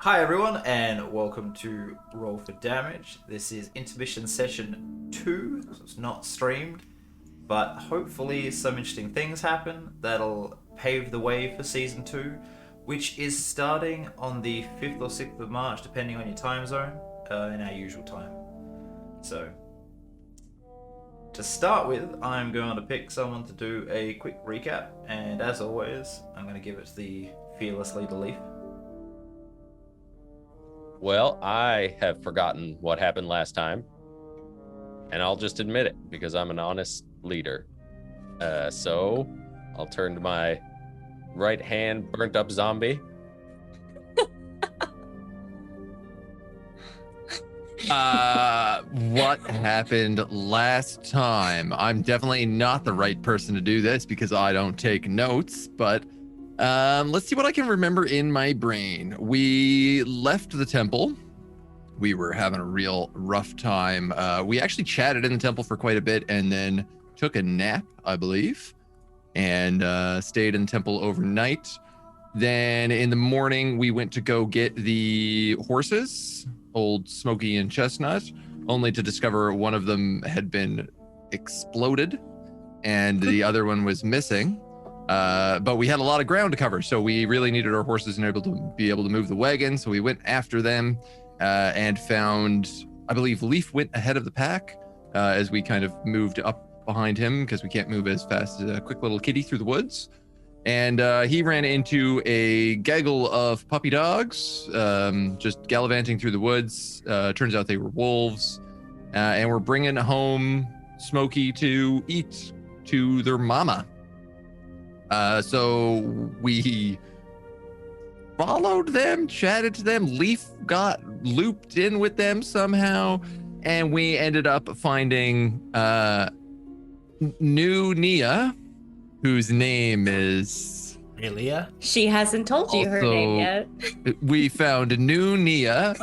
Hi everyone, and welcome to Roll for Damage. This is Intermission Session 2, so it's not streamed, but hopefully some interesting things happen that'll pave the way for Season 2, which is starting on the 5th or 6th of March, depending on your time zone, in our usual time. So, to start with, I'm going to pick someone to do a quick recap, and as always, I'm going to give it to the fearless leader Leaf. Well, I have forgotten what happened last time, and I'll just admit it because I'm an honest leader. So I'll turn to my right hand burnt up zombie. What happened last time? I'm definitely not the right person to do this because I don't take notes, but let's see what I can remember in my brain. We left the temple. We were having a real rough time. We actually chatted in the temple for quite a bit and then took a nap, I believe, and stayed in the temple overnight. Then in the morning, we went to go get the horses, old Smokey and Chestnut, only to discover one of them had been exploded and the other one was missing. But we had a lot of ground to cover, so we really needed our horses and be able to move the wagon. So we went after them and found, I believe Leaf went ahead of the pack as we kind of moved up behind him because we can't move as fast as a quick little kitty through the woods. And he ran into a gaggle of puppy dogs, just gallivanting through the woods. Turns out they were wolves, and we're bringing home Smokey to eat to their mama. So we followed them, chatted to them. Leaf got looped in with them somehow, and we ended up finding new Nia, whose name is Amelia. She hasn't told you her name yet. We found new Nia,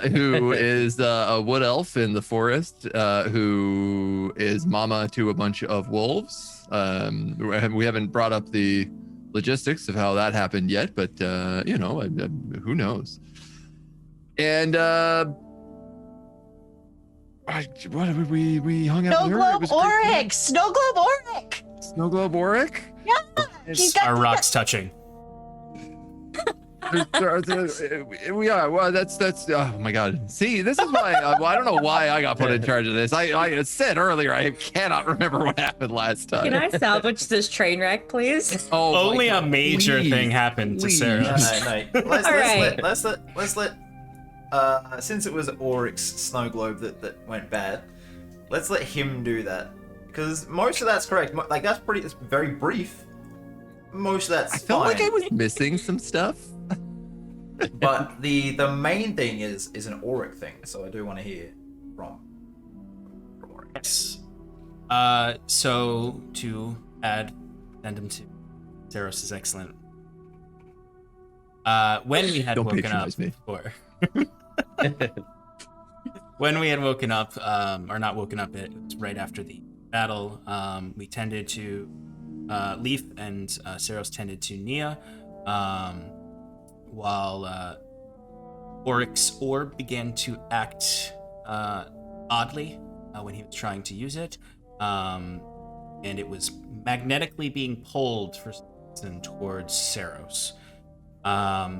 who is a wood elf in the forest, who is mama to a bunch of wolves. We haven't brought up the logistics of how that happened yet, but you know, who knows? And we hung out with her. It was Auric! Snow Globe Auric! Snow Globe Auric? Yeah! He's got Our rocks touching. We are. Well, that's. Oh my God. See, this is why. I don't know why I got put in charge of this. I said earlier I cannot remember what happened last time. Can I salvage this train wreck, please? Oh, Only my a God. major Please. thing happened to Please. Saros. No. Alright. Let's let since it was Auric's snow globe that went bad, let's let him do that. Because most of that's correct. Like, it's very brief. Most of that's I felt fine. like I was missing some stuff. But the main thing is an Auric thing, so I do want to hear from Auric. Yes. So to add addendum to Saros' excellent. When we had Don't woken up patronize me. before. When we had woken up, or not woken up, it was right after the battle. We tended to Leaf and Saros tended to Nia. While Auric's orb began to act oddly when he was trying to use it, and it was magnetically being pulled for some reason towards Saros. At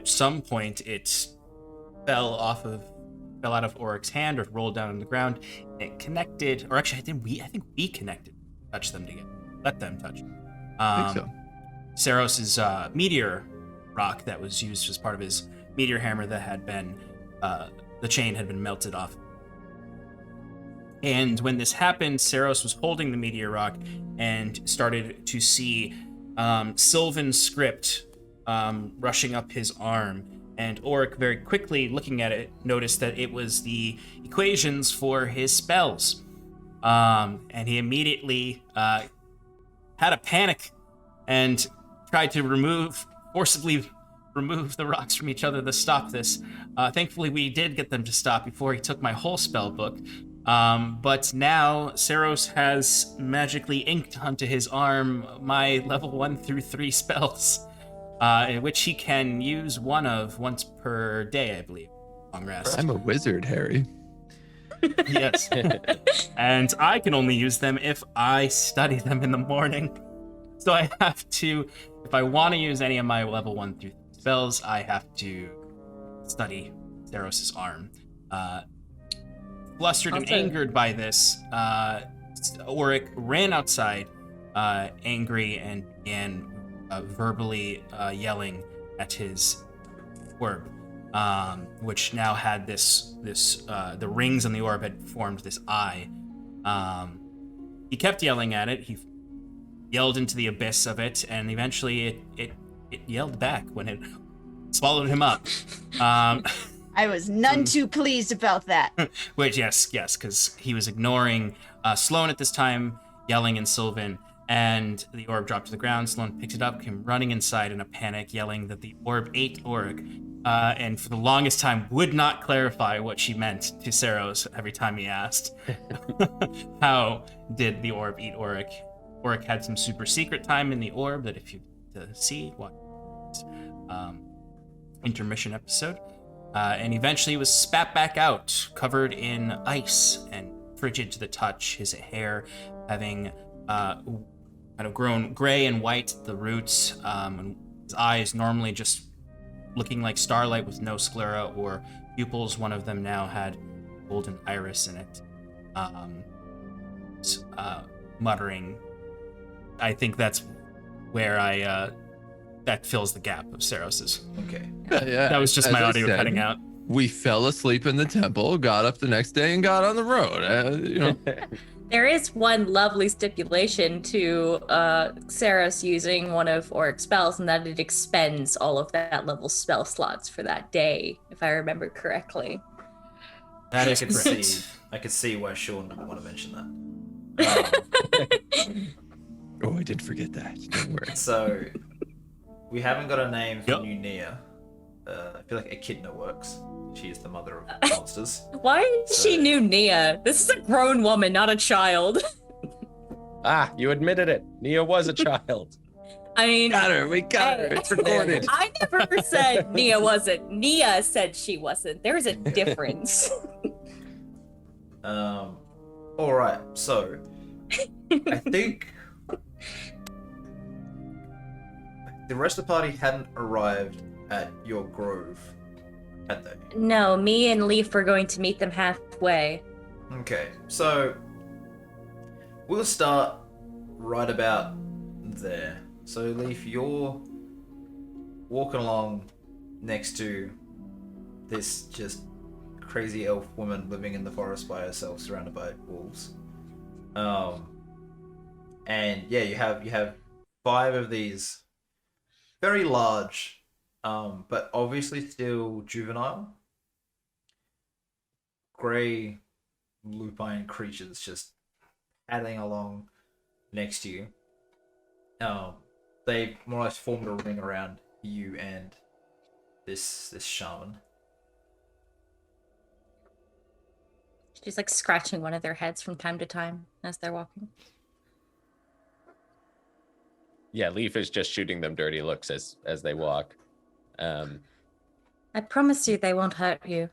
some point, it fell out of Auric's hand or rolled down on the ground. And it connected, or actually, I think we connected, touched them together, let them touch. I think so. Saros's meteor rock that was used as part of his meteor hammer that had been the chain had been melted off. And when this happened, Saros was holding the meteor rock and started to see Sylvan script rushing up his arm. And Auric, very quickly looking at it, noticed that it was the equations for his spells. And he immediately had a panic and tried to forcibly remove the rocks from each other to stop this. Thankfully, we did get them to stop before he took my whole spell book. But now Saros has magically inked onto his arm my level 1 through 3 spells. in which he can use one of once per day, I believe. Long rest. I'm a wizard, Harry. Yes. And I can only use them if I study them in the morning. So I have to, if I want to use any of my level 1 through 3 spells, I have to study Saros' arm. Flustered and Also- angered by this, Auric ran outside, angry, and began verbally yelling at his orb, which now had the rings on the orb had formed this eye. He kept yelling at it. He yelled into the abyss of it, and eventually it yelled back when it swallowed him up. I was none too pleased about that. Which, yes, because he was ignoring Sloan at this time, yelling in Sylvan, and the orb dropped to the ground. Sloan picked it up, came running inside in a panic, yelling that the orb ate Auric, and for the longest time would not clarify what she meant to Saros every time he asked. How did the orb eat Auric? Auric had some super secret time in the orb that if you see, what intermission episode. And eventually was spat back out, covered in ice and frigid to the touch, his hair having kind of grown gray and white at the roots, and his eyes normally just looking like starlight with no sclera or pupils. One of them now had golden iris in it. Muttering. I think that's where that fills the gap of Saros's. Okay. Yeah, That was just as my I audio said, cutting out. We fell asleep in the temple, got up the next day, and got on the road. There is one lovely stipulation to Saros using one of Auric's spells, and that it expends all of that level spell slots for that day, if I remember correctly. That I is could correct. I could see why Sean would want to mention that. Oh, I did forget that. Don't worry. So we haven't got a name for Yep. new Nia. I feel like Echidna works. She is the mother of monsters. Why is she So- new Nia? This is a grown woman, not a child. You admitted it. Nia was a child. I mean, Got her. We got her. It's recorded. I never said Nia wasn't. Nia said she wasn't. There's a difference. All right. So I think the rest of the party hadn't arrived at your grove, had they? No, me and Leaf were going to meet them halfway. Okay, so we'll start right about there. So Leaf, you're walking along next to this just crazy elf woman living in the forest by herself, surrounded by wolves. And yeah, you have 5 of these very large, but obviously still juvenile, grey lupine creatures just paddling along next to you. They more or less formed a ring around you and this shaman. She's like scratching one of their heads from time to time as they're walking. Yeah, Leaf is just shooting them dirty looks as they walk. I promise you they won't hurt you.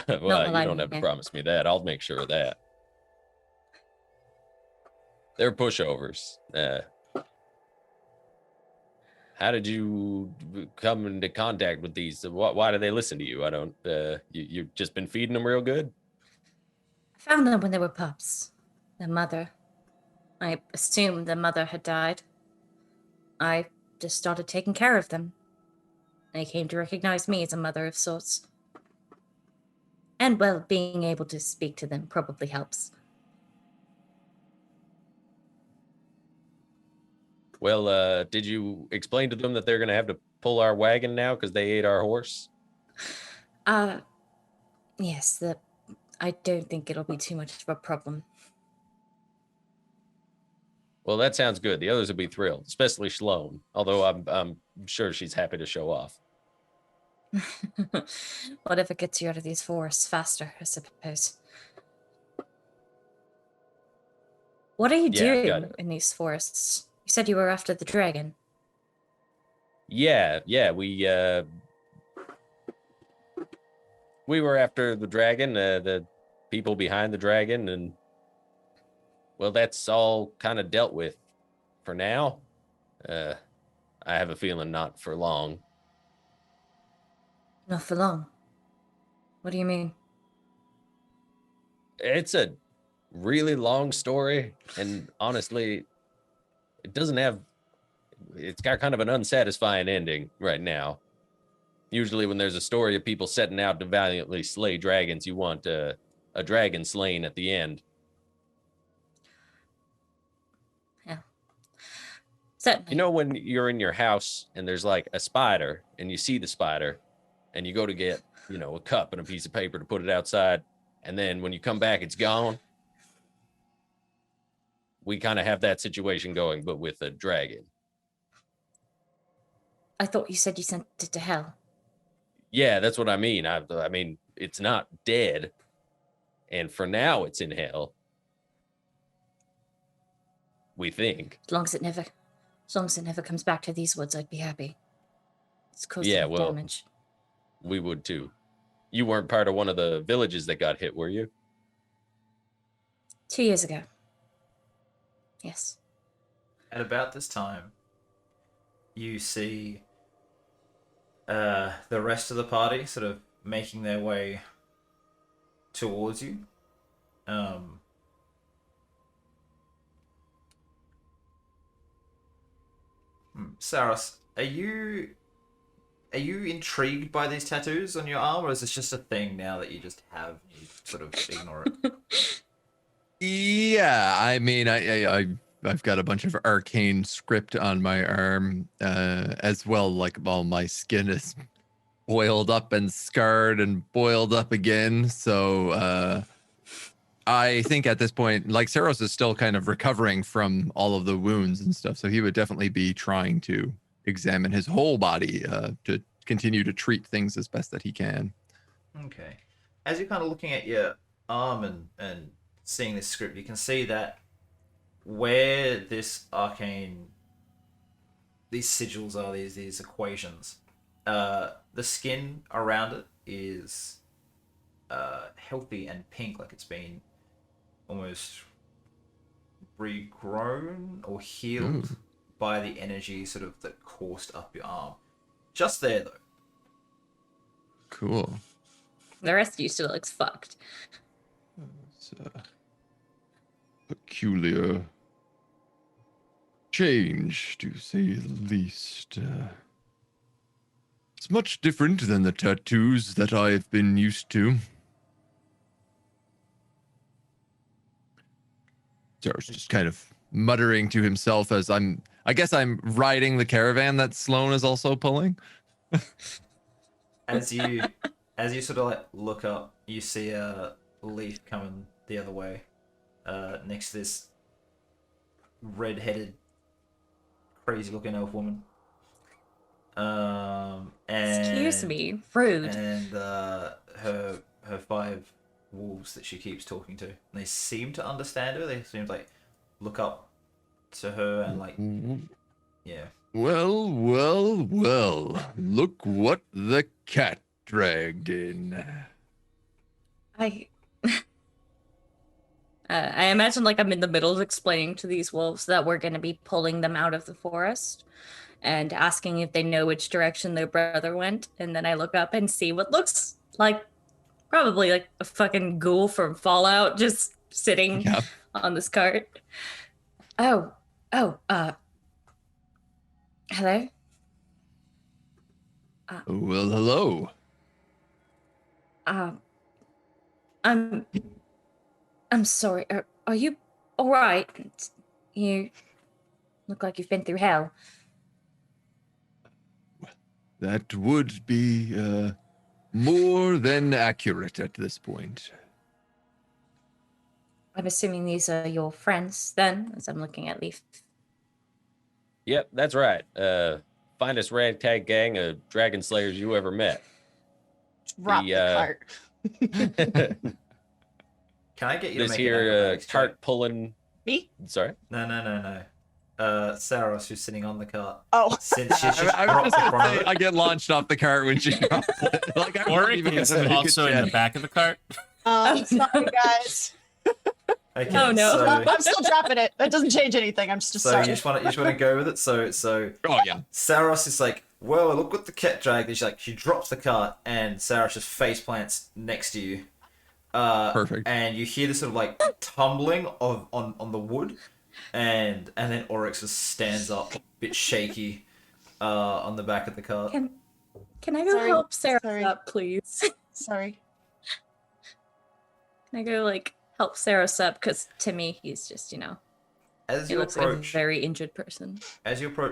Well, while you I'm don't have to here. promise me that. I'll make sure of that. They're pushovers. How did you come into contact with these? Why do they listen to you? I don't. You've just been feeding them real good. I found them when they were pups. Their mother. I assumed their mother had died. I just started taking care of them. They came to recognize me as a mother of sorts. And, well, being able to speak to them probably helps. Well, did you explain to them that they're gonna have to pull our wagon now because they ate our horse? Yes, I don't think it'll be too much of a problem. Well, that sounds good. The others will be thrilled, especially Sloan. Although I'm sure she's happy to show off. Whatever gets you out of these forests faster, I suppose. What are you Yeah, got doing it. in these forests? You said you were after the dragon. Yeah, we were after the dragon, the people behind the dragon, and well, that's all kind of dealt with for now. I have a feeling not for long. Not for long. What do you mean? It's a really long story, and honestly, it's got kind of an unsatisfying ending right now. Usually when there's a story of people setting out to valiantly slay dragons, you want a dragon slain at the end. Yeah. Certainly. You know when you're in your house and there's like a spider and you see the spider and you go to get, a cup and a piece of paper to put it outside, and then when you come back, it's gone? We kind of have that situation going, but with a dragon. I thought you said you sent it to hell. Yeah, that's what I mean. I mean, it's not dead. And for now, it's in hell. We think. As long as it never comes back to these woods, I'd be happy. It's causing damage. We would too. You weren't part of one of the villages that got hit, were you? 2 years ago. Yes. At about this time, you see the rest of the party sort of making their way towards you. Saros, are you intrigued by these tattoos on your arm, or is this just a thing now that you just have? You sort of ignore it. Yeah, I mean, I've got a bunch of arcane script on my arm, as well. Like all my skin is boiled up and scarred and boiled up again. So I think at this point, like Saros is still kind of recovering from all of the wounds and stuff. So he would definitely be trying to examine his whole body to continue to treat things as best that he can. Okay. As you're kind of looking at your arm and seeing this script, you can see that where this arcane, these sigils are, these equations, the skin around it is healthy and pink, like it's been almost regrown or healed by the energy sort of that coursed up your arm. Just there, though. Cool. The rest of you still looks fucked. It's peculiar change, to say the least. It's much different than the tattoos that I've been used to. Saros just kind of muttering to himself as I guess I'm riding the caravan that Sloane is also pulling. As you sort of like look up, you see a leaf coming the other way, next to this red-headed, crazy-looking elf woman. And Excuse me, rude. And her 5 wolves that she keeps talking to. And they seem to understand her. They seem to like look up to her and like, yeah. Well, look what the cat dragged in. I imagine like I'm in the middle of explaining to these wolves that we're going to be pulling them out of the forest and asking if they know which direction their brother went. And then I look up and see what looks like probably like a fucking ghoul from Fallout just sitting on this cart. Hello? Well, hello. I'm sorry. Are you all right? You look like you've been through hell. That would be more than accurate at this point. I'm assuming these are your friends then, as I'm looking at Leaf. Yep, that's right. Finest ragtag gang of dragon slayers you ever met. Drop the cart. Can I get you this to make here an cart pulling? Me? Sorry. No. Saros, who's sitting on the cart. Oh, Since she's just I was dropped just the gonna front say, of it. I get launched off the cart when she drops it. Like, I wasn't Auric even is gonna make a also in the check. back of the cart. sorry guys. Okay, Oh, no. so, I'm still dropping it. That doesn't change anything. I'm just so sorry. you just want to go with it. So Oh yeah. Saros is like, well, look what the cat dragged. And she drops the cart, and Saros just face plants next to you. Perfect. And you hear this sort of like tumbling on the wood, and then Oryx just stands up, a bit shaky, on the back of the cart. Can I go Sorry, help Sarah sorry. up, please? Sorry. Can I go like help Sarah up? Because to me, he's just As he you looks like a approach, very injured person.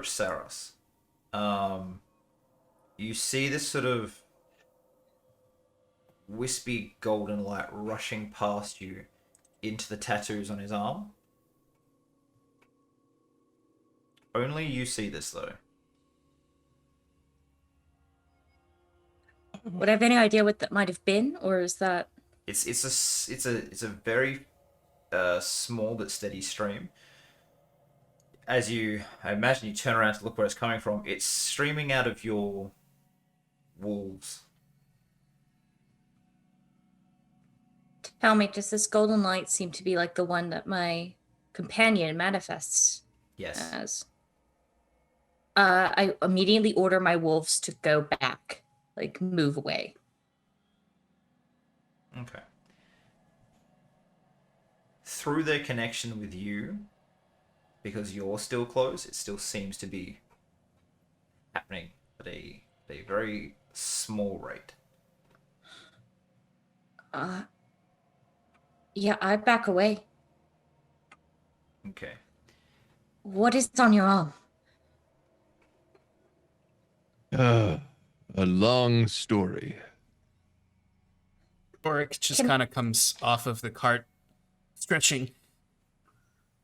Saros, you see this sort of wispy golden light rushing past you into the tattoos on his arm. Only you see this though. Would I have any idea what that might have been, or is that? It's a very small but steady stream. I imagine you turn around to look where it's coming from. It's streaming out of your wolves. Tell me, does this golden light seem to be like the one that my companion manifests Yes. as? I immediately order my wolves to go back, like move away. Okay. Through their connection with you, because you're still close, it still seems to be happening at a very small rate. Yeah, I back away. Okay. What is on your arm? A long story. Auric just Can- kind of comes off of the cart, stretching.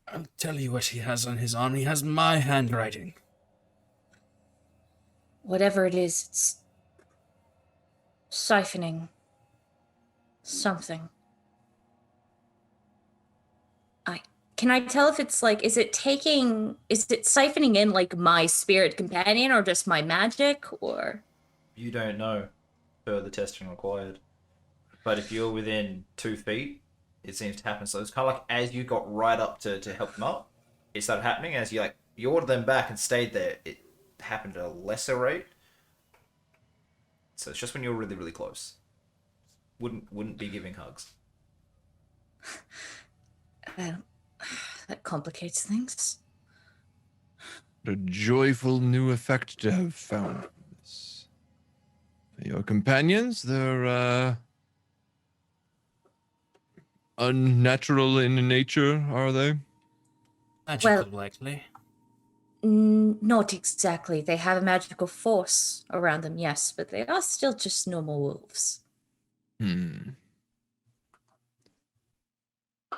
I'll tell you what he has on his arm. He has my handwriting. Whatever it is, it's siphoning something. Can I tell if it's like, is it siphoning in like my spirit companion or just my magic, or? You don't know. Further testing required. But if you're within 2 feet, it seems to happen. So it's kind of like as you got right up to help them up, it started happening. As you ordered them back and stayed there, it happened at a lesser rate. So it's just when you're really, really close. Wouldn't be giving hugs. Well, that complicates things. A joyful new effect to have found from this. Your companions, they're unnatural in nature, are they? Magical, likely. Not exactly. They have a magical force around them, yes, but they are still just normal wolves.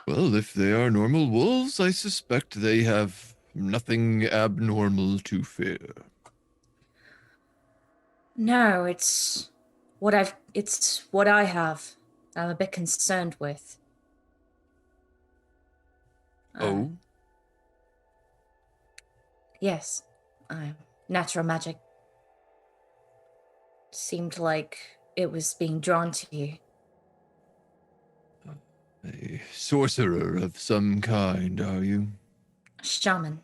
Well, if they are normal wolves, I suspect they have nothing abnormal to fear. No, it's what I have. I'm a bit concerned with. Oh? Yes. Natural magic. Seemed like it was being drawn to you. A sorcerer of some kind, are you? Shaman.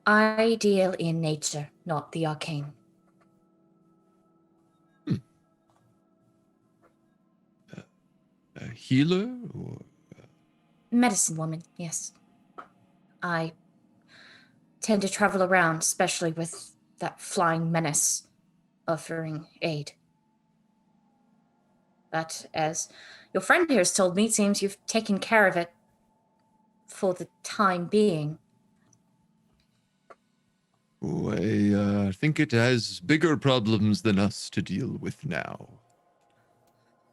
I deal in nature, not the arcane. A healer? Or Medicine woman, yes. I tend to travel around, especially with that flying menace offering aid. But as your friend here has told me, it seems you've taken care of it for the time being. Oh, I think it has bigger problems than us to deal with now.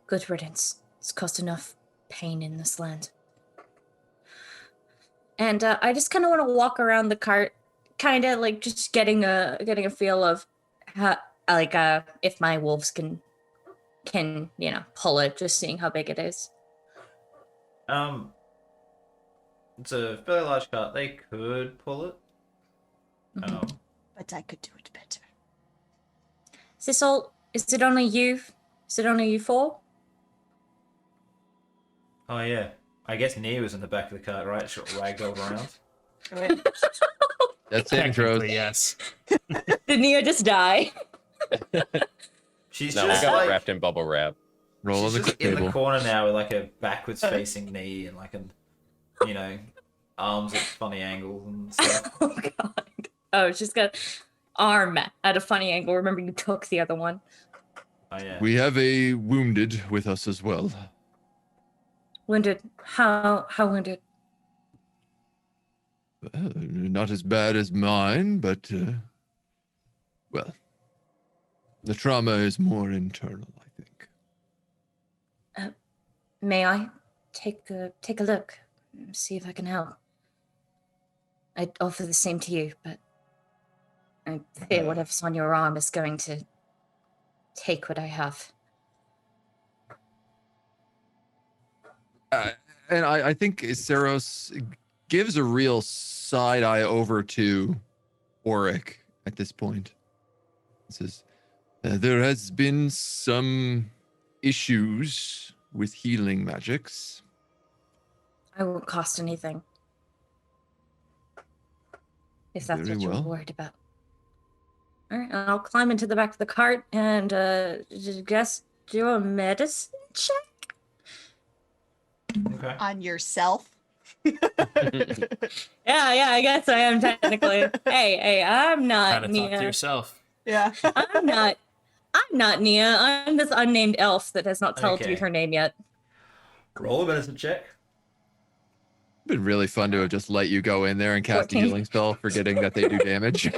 Good riddance. It's caused enough pain in this land. And I just kind of want to walk around the cart, kind of like just getting a feel of how, like if my wolves can pull it, just seeing how big it is. It's a fairly large cart. They could pull it. But I could do it better. Is this all? Is it only you? Is it only you four? Oh yeah. I guess Nia was in the back of the cart, right? She got ragdolled around. That's intros. Technically, yes. Did Nia just die? She's No, I just got like wrapped in bubble wrap. Roll on she's the just in the table. corner now with like a backwards facing knee and like arms at funny angles and stuff. Oh god. Oh, she's got arm at a funny angle. Remember, you took the other one. Oh yeah. We have a wounded with us as well. Wounded. How wounded? Not as bad as mine, but well, the trauma is more internal, I think. May I take a look? See if I can help. I'd offer the same to you, but I fear whatever's on your arm is going to take what I have. And I think Saros gives a real side eye over to Auric at this point. He says, there has been some issues with healing magics. I won't cost anything. If that's Very what well. you're worried about. All right, I'll climb into the back of the cart and guess do a medicine check. Okay. On yourself. Yeah, I guess I am technically. hey, I'm not Gotta talk to Nia. yourself. Yeah. I'm not Nia. I'm this unnamed elf that has not told you Okay. her name yet. Roll a medicine check. Been really fun to have just let you go in there and cast 14. a healing spell, forgetting that they do damage.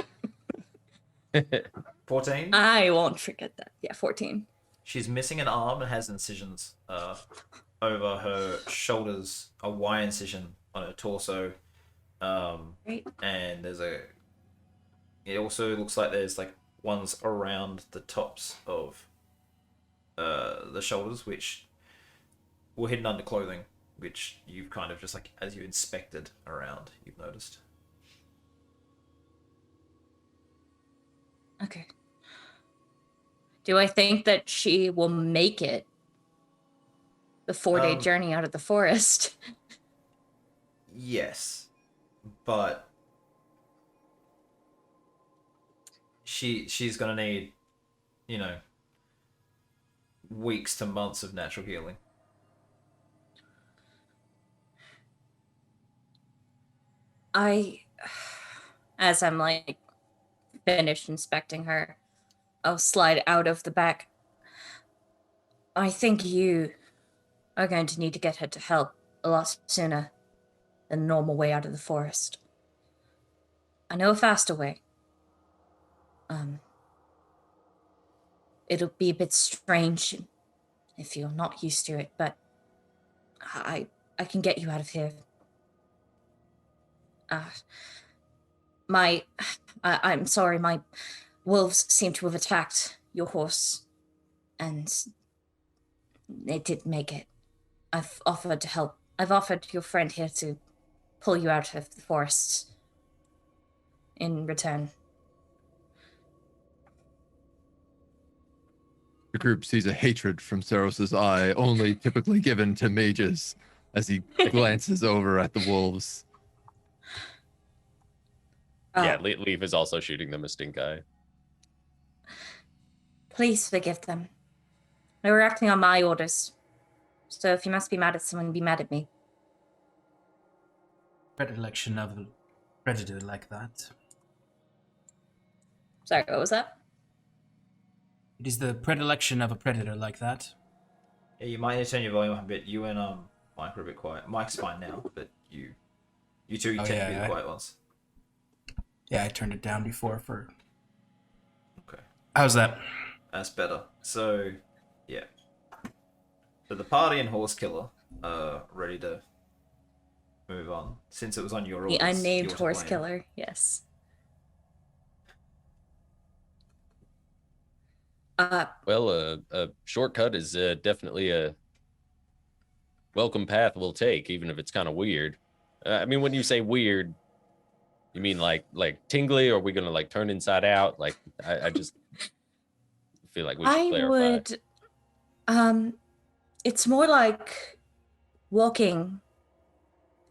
14. I won't forget that. Yeah, 14. She's missing an arm and has incisions over her shoulders, a Y incision on her torso. Right. And it also looks like there's like ones around the tops of the shoulders, which were hidden under clothing, which you've kind of just like, as you inspected around, you've noticed. Okay. Do I think that she will make it the 4-day journey out of the forest? Yes, but she's gonna need, weeks to months of natural healing. As I'm like finished inspecting her, I'll slide out of the back. I think you are going to need to get her to help a lot sooner than the normal way out of the forest. I know a faster way. It'll be a bit strange if you're not used to it, but I can get you out of here. I'm sorry, my wolves seem to have attacked your horse, and they didn't make it. I've offered to help. I've offered your friend here to pull you out of the forest in return. The group sees a hatred from Saros's eye, only typically given to mages, as he glances over at the wolves. Yeah, Leaf is also shooting them a stink eye. Please forgive them. They were acting on my orders. So if you must be mad at someone, be mad at me. Predilection of a predator like that. Sorry, what was that? It is the predilection of a predator like that. Yeah, you might need to turn your volume up a bit. You and Mike are a bit quiet. Mike's fine now, but you two tend to be the quiet ones. Yeah, I turned it down before for... Okay. How's that? That's better. So, yeah. So the party and horse killer are ready to move on. Since it was on your orders. The unnamed you're to horse blame. killer, yes. Well, a shortcut is definitely a welcome path we'll take, even if it's kind of weird. I mean, when you say weird, you mean like tingly, or are we gonna like turn inside out? Like, I just feel like we should I clarify. would. It's more like walking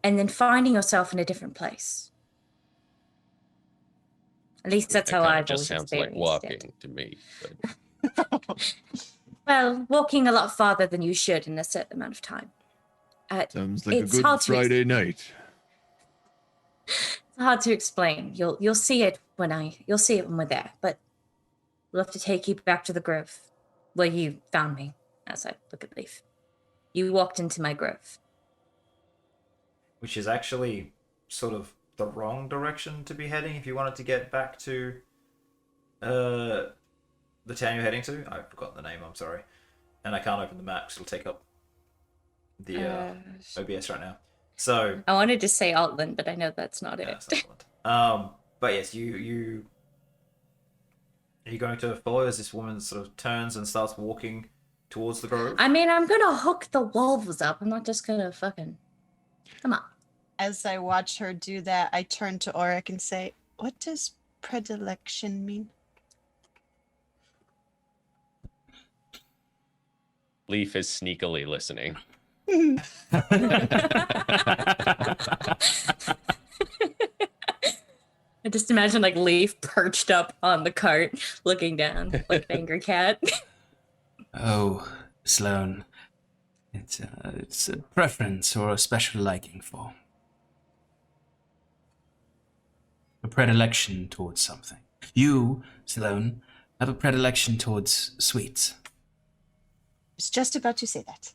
and then finding yourself in a different place. At least that's how Kinda I've just always sounds like experienced walking it. to me. But Well, walking a lot farther than you should in a certain amount of time. Sounds like a It's good hard to Friday night. It's hard to explain. You'll see it when we're there, but we'll have to take you back to the grove where you found me. As I look at Leaf, you walked into my grove. Which is actually sort of the wrong direction to be heading if you wanted to get back to the town you're heading to. I forgot the name, I'm sorry. And I can't open the map because it'll take up the OBS right now. So I wanted to say Altland, but I know that's not yeah, it. that's excellent. But yes, you are you going to follow as this woman sort of turns and starts walking towards the grove? I mean, I'm gonna hook the wolves up. I'm not just gonna fucking... Come on. As I watch her do that, I turn to Auric and say, "What does predilection mean?" Leaf is sneakily listening. I just imagine like Leaf perched up on the cart, looking down like an angry cat. Oh, Sloane. It's a preference or a special liking for. A predilection towards something. You, Sloane, have a predilection towards sweets. I was just about to say that.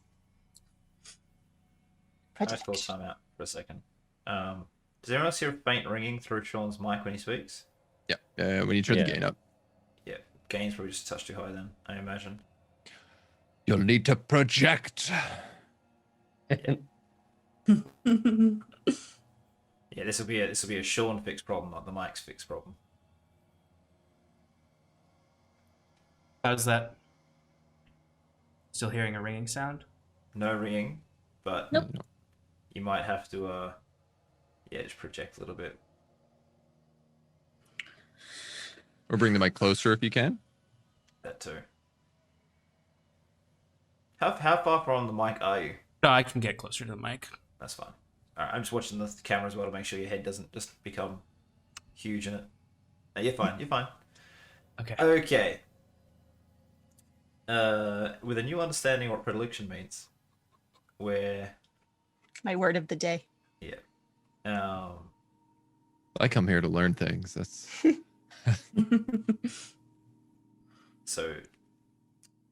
I thought time out for a second. Does anyone else hear a faint ringing through Sean's mic when he speaks? Yeah, when you turn the gain up. Yeah, gain's probably just a touch too high then, I imagine. You'll need to project. Yeah, this will be a Sean fixed problem, not the mic's fixed problem. How's that? Still hearing a ringing sound? No ringing, but Nope. you might have to just project a little bit. Or bring the mic closer if you can. That too. How far from the mic are you? No, I can get closer to the mic. That's fine. Alright, I'm just watching the camera as well to make sure your head doesn't just become huge in it. No, you're fine. You're fine. Okay. Okay. With a new understanding of what predilection means, where My word of the day. I come here to learn things. That's so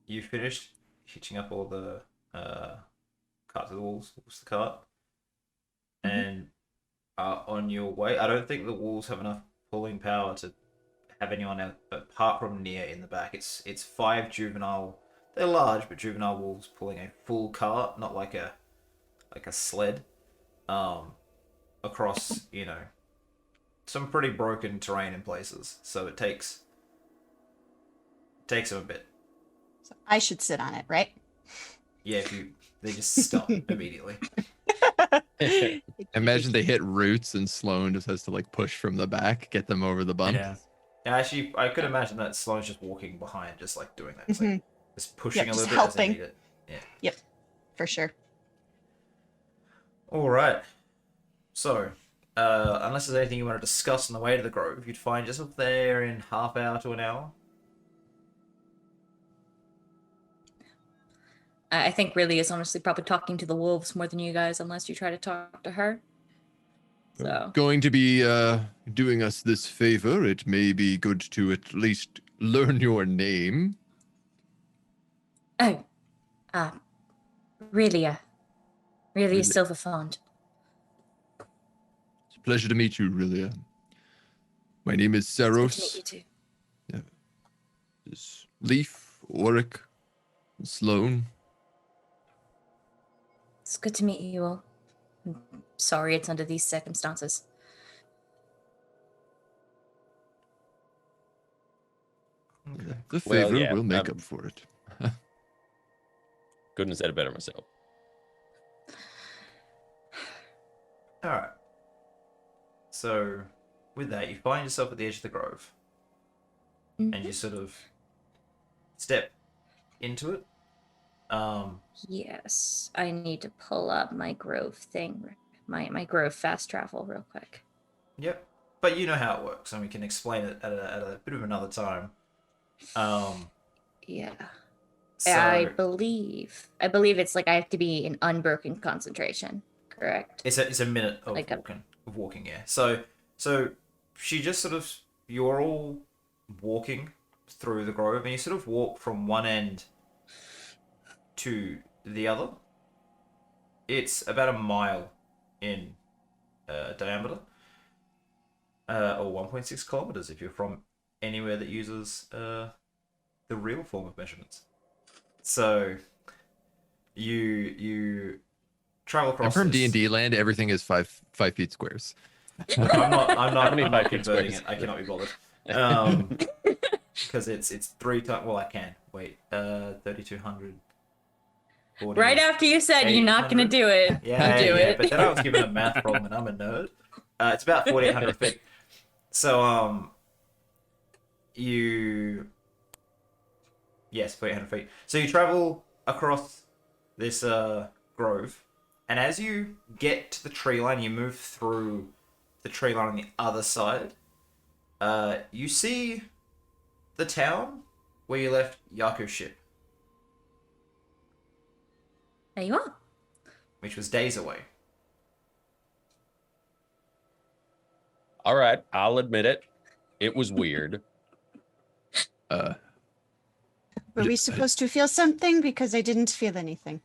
you finished hitching up all the cart to the walls, the cart, and on your way. I don't think the walls have enough pulling power to have anyone else apart from Nia in the back. It's 5 juvenile. They're large, but juvenile wolves pulling a full cart, not like a sled, across some pretty broken terrain in places. So it takes them a bit. So I should sit on it, right? Yeah, they just stop immediately. imagine they hit roots and Sloan just has to like push from the back, get them over the bump. Yeah. And actually, I could imagine that Sloane's just walking behind, just like doing that. It's like, just pushing Yep, a little just bit as they helping. need it. Yeah. Yep, for sure. All right. So, unless there's anything you want to discuss on the way to the grove, you'd find yourself there in half hour to an hour. I think really is honestly probably talking to the wolves more than you guys, unless you try to talk to her. So Going to be doing us this favor. It may be good to at least learn your name. Relia Silverfond. It's a pleasure to meet you, Rilia. My name is It's good Saros. to meet you too. This is Leaf, Auric, and Sloan. It's good to meet you all. I'm sorry it's under these circumstances. The Well, favor yeah, will make up for it. Couldn't have said it better myself. All right. So, with that, you find yourself at the edge of the grove, and you sort of step into it. Yes, I need to pull up my grove thing, my grove fast travel real quick. Yep. But you know how it works, and we can explain it at a bit of another time. Yeah. So, I believe it's like I have to be in unbroken concentration, correct? it's a minute of Like walking, yeah. So she just sort of, you're all walking through the grove, and you sort of walk from one end to the other. It's about a mile in diameter, or 1.6 kilometers if you're from anywhere that uses the real form of measurements. So you travel across. I'm from this. D&D land. Everything is 5 feet squares. I'm not many I'm not 5 feet converting squares? it. I cannot be bothered. Because it's 3 times. Well, I can wait. 3,200. right after you said you're not gonna 800. do it. Yeah, you do yeah. it. But then I was given a math problem, and I'm a nerd. It's about 4,800 feet. So yes, 4,800 feet. So you travel across this grove, and as you get to the tree line, you move through the tree line on the other side. You see the town where you left Yaku's ship, There you are. which was days away. All right, I'll admit it. It was weird. Uh, Were we supposed to feel something? Because I didn't feel anything.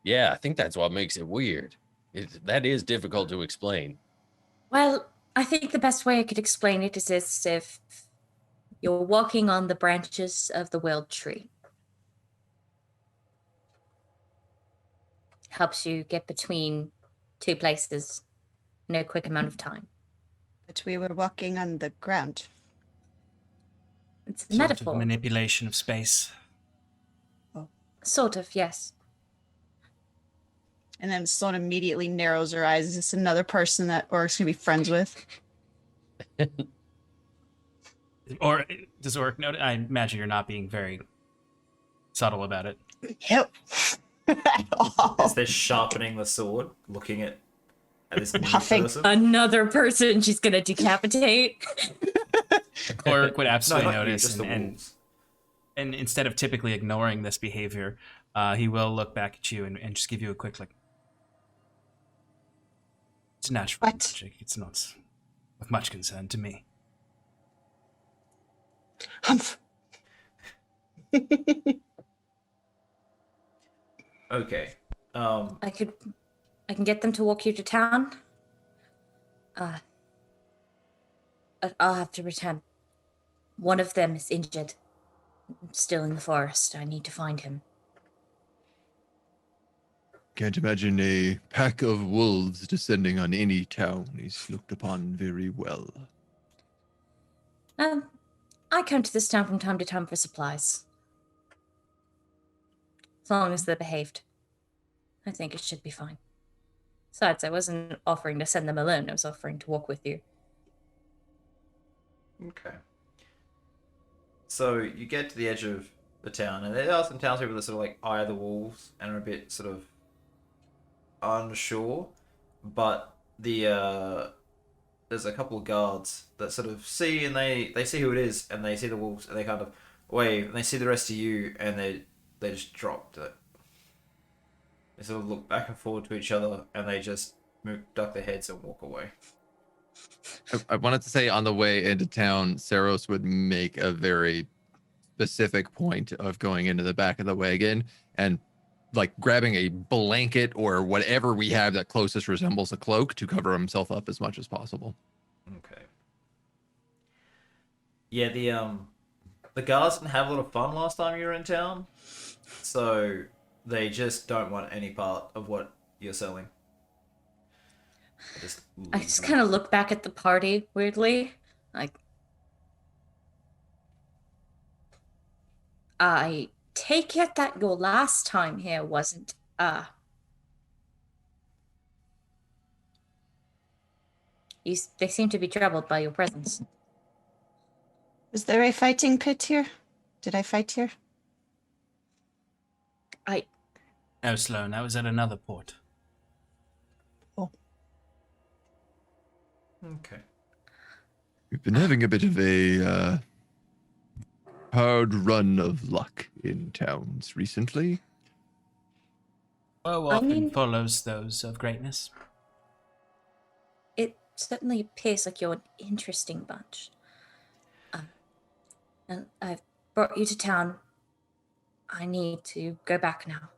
Yeah, I think that's what makes it weird. That is difficult to explain. Well, I think the best way I could explain it is as if you're walking on the branches of the world tree. Helps you get between two places in a quick amount of time. But we were walking on the ground. It's a Sort metaphor. of manipulation of space. Sort of, yes. And then Sloan immediately narrows her eyes. Is this another person that Oric's gonna be friends with? Or does Auric know? I imagine you're not being very subtle about it. Yep. At all. As they're sharpening the sword, looking at this new Nothing. person. Another person she's gonna decapitate. Auric would No, absolutely not you, notice, just the and wolves. instead of typically ignoring this behavior, he will look back at you and just give you a quick like. It's natural What? magic. It's not of much concern to me. Humph. Okay. I can get them to walk you to town. I'll have to return. One of them is injured. Still in the forest. I need to find him. can't imagine a pack of wolves descending on any town is looked upon very well. I come to this town from time to time for supplies. As long as they're behaved. I think it should be fine. Besides, I wasn't offering to send them alone. I was offering to walk with you. Okay. So you get to the edge of the town, and there are some townspeople that sort of like eye the wolves and are a bit sort of unsure. But there's a couple of guards that sort of see, and they see who it is, and they see the wolves, and they kind of wave, and they see the rest of you, and they just drop. They sort of look back and forward to each other, and they just duck their heads and walk away. I wanted to say on the way into town, Saros would make a very specific point of going into the back of the wagon and like grabbing a blanket or whatever we have that closest resembles a cloak to cover himself up as much as possible. Okay. Yeah, the guards didn't have a lot of fun last time you were in town, so they just don't want any part of what you're selling. I just kind of look back at the party weirdly. Like, I take it that your last time here wasn't, They seem to be troubled by your presence. Is there a fighting pit here? Did I fight here? No, Sloan, that was at another port. Okay. We've been having a bit of a hard run of luck in towns recently. Woe I often mean- follows those of greatness. It certainly appears like you're an interesting bunch. And I've brought you to town. I need to go back now.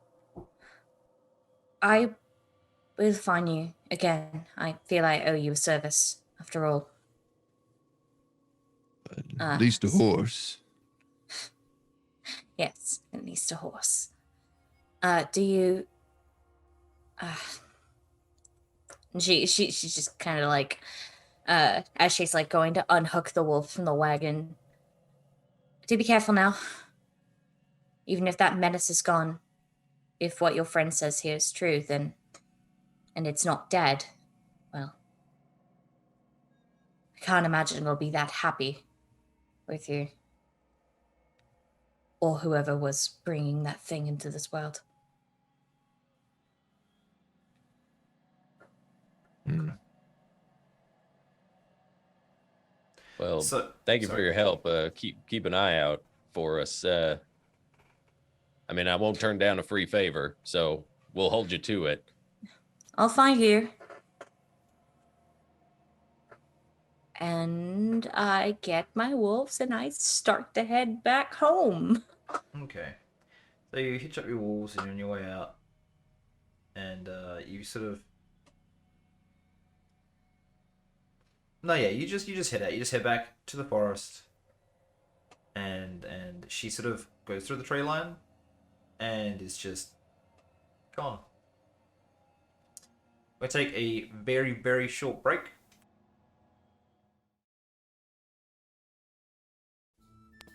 I will find you again. I feel I owe you a service, after all. At least a horse. Yes, at least a horse. Do you... she's just kind of like... as she's like going to unhook the wolf from the wagon. Do be careful now. Even if that menace is gone, if what your friend says here is true, then... and it's not dead, well... I can't imagine it'll be that happy with you. Or whoever was bringing that thing into this world. Well, So- thank you for sorry. your help. Keep an eye out for us. I mean, I won't turn down a free favor, so we'll hold you to it. I'll find you. And I get my wolves and I start to head back home. Okay. So you hitch up your wolves and you're on your way out. And you sort of... No, yeah, you just head out. You just head back to the forest. And she sort of goes through the tree line and is just gone. We'll take a very, very short break.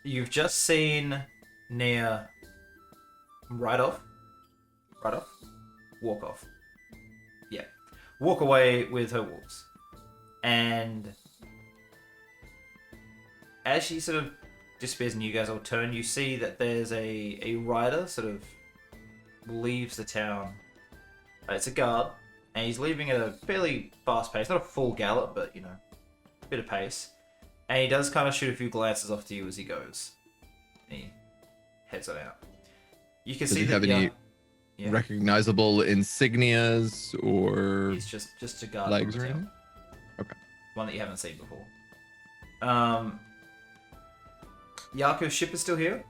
You've just seen Nia ride off, walk off. Yeah. Walk away with her wolves. And as she sort of disappears and you guys all turn, you see that there's a rider sort of leaves the town. It's a guard, and he's leaving at a fairly fast pace. Not a full gallop, but, you know, a bit of pace. And he does kind of shoot a few glances off to you as he goes. And he heads on out. You can Does see he that have any yeah, recognizable insignias or he's just a guard. legs from or the town. anything? Okay. One that you haven't seen before. Yako's ship is still here.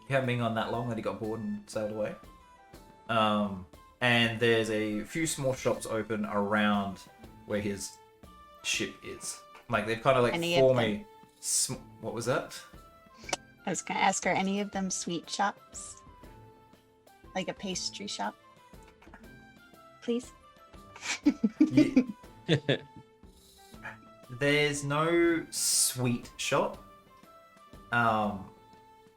He hadn't been on that long that he got bored and sailed away. And there's a few small shops open around where his ship is. Like they've kind of like Any of form them? a... What was that? I was gonna ask, are any of them sweet shops? Like a pastry shop? Please? You- There's no sweet shop.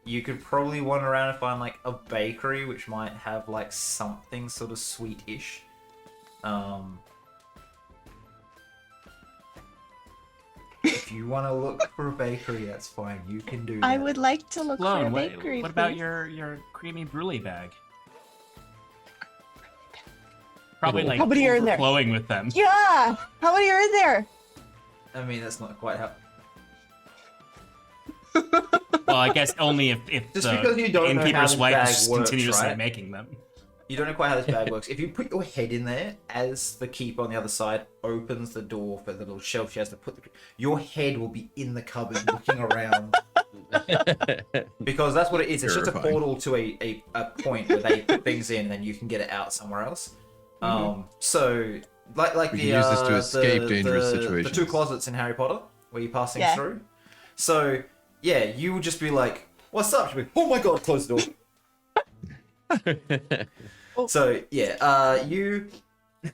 You could probably wander around and find like a bakery which might have like something sort of sweet-ish. If you want to look for a bakery, that's fine. You can do that. I would like to look for a Sloan, bakery. what about please. your creamy brulee bag? Probably like How many are in there? overflowing with them. Yeah! How many are in there? I mean, that's not quite how... Well, I guess only if Just the because you don't know how innkeeper's this wife bag is just works, continuously right? making them. You don't know quite how this bag works. If you put your head in there, as the keeper on the other side opens the door for the little shelf she has to put your head will be in the cupboard looking around. Because that's what it is. It's just a Terrifying. portal to a point where they put things in and then you can get it out somewhere else. So like We the can use this to escape dangerous the two situations. closets in Harry Potter where you're passing Yeah. through. So yeah, you would just be like, "What's up?" She'd be, "Oh my god, close the door." So yeah, you, and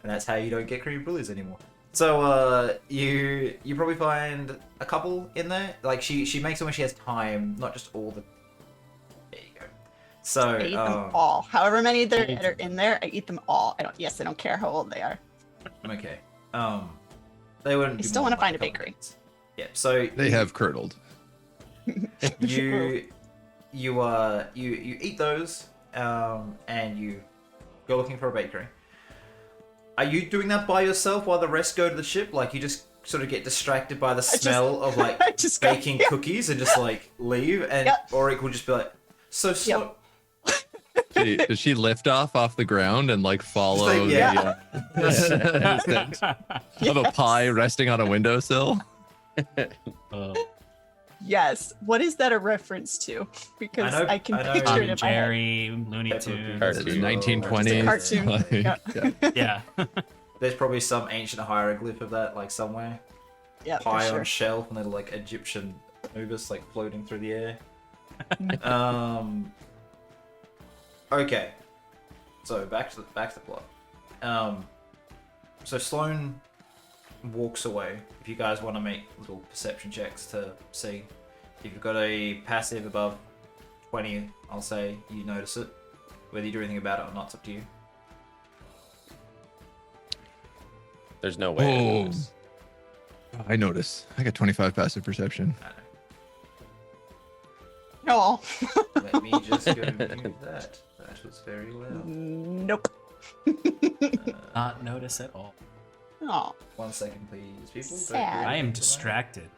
that's how you don't get creepy bullies anymore. So you probably find a couple in there. Like she makes it when she has time, not just all the. There you go. So I eat them all. However many there are in there, I eat them all. I don't care how old they are. Okay. They wouldn't. I do still more want to than find a couple bakery. minutes. Yeah. So They have curdled. you eat those, and you go looking for a bakery. Are you doing that by yourself while the rest go to the ship? Like you just sort of get distracted by the smell of like I just go, baking yeah. cookies and just like leave, and Yep. Auric will just be like, so slow. Does she lift off the ground and like follow like, yeah. the scent of a pie resting on a windowsill? Yes. What is that a reference to? Because I know- I can I know. picture Tom it in and my head. Jerry, Looney Peppa Tunes. Cartoon. The 1920s. Cartoon. Like, Yeah. yeah. Yeah. There's probably some ancient hieroglyph of that like somewhere. Yeah, for Pie sure. on shelf and little like Egyptian Anubis like floating through the air. Okay. So back to the plot. So Sloane walks away. If you guys want to make little perception checks to see if you've got a passive above 20, I'll say you notice it. Whether you do anything about it or not, it's up to you. There's no way. Oh. to lose. I notice. I got 25 passive perception. I No. know. Let me just go view that. That was very well. Nope. Not notice at all. Oh. 1 second, please, people. Don't Sad. do I am anything distracted.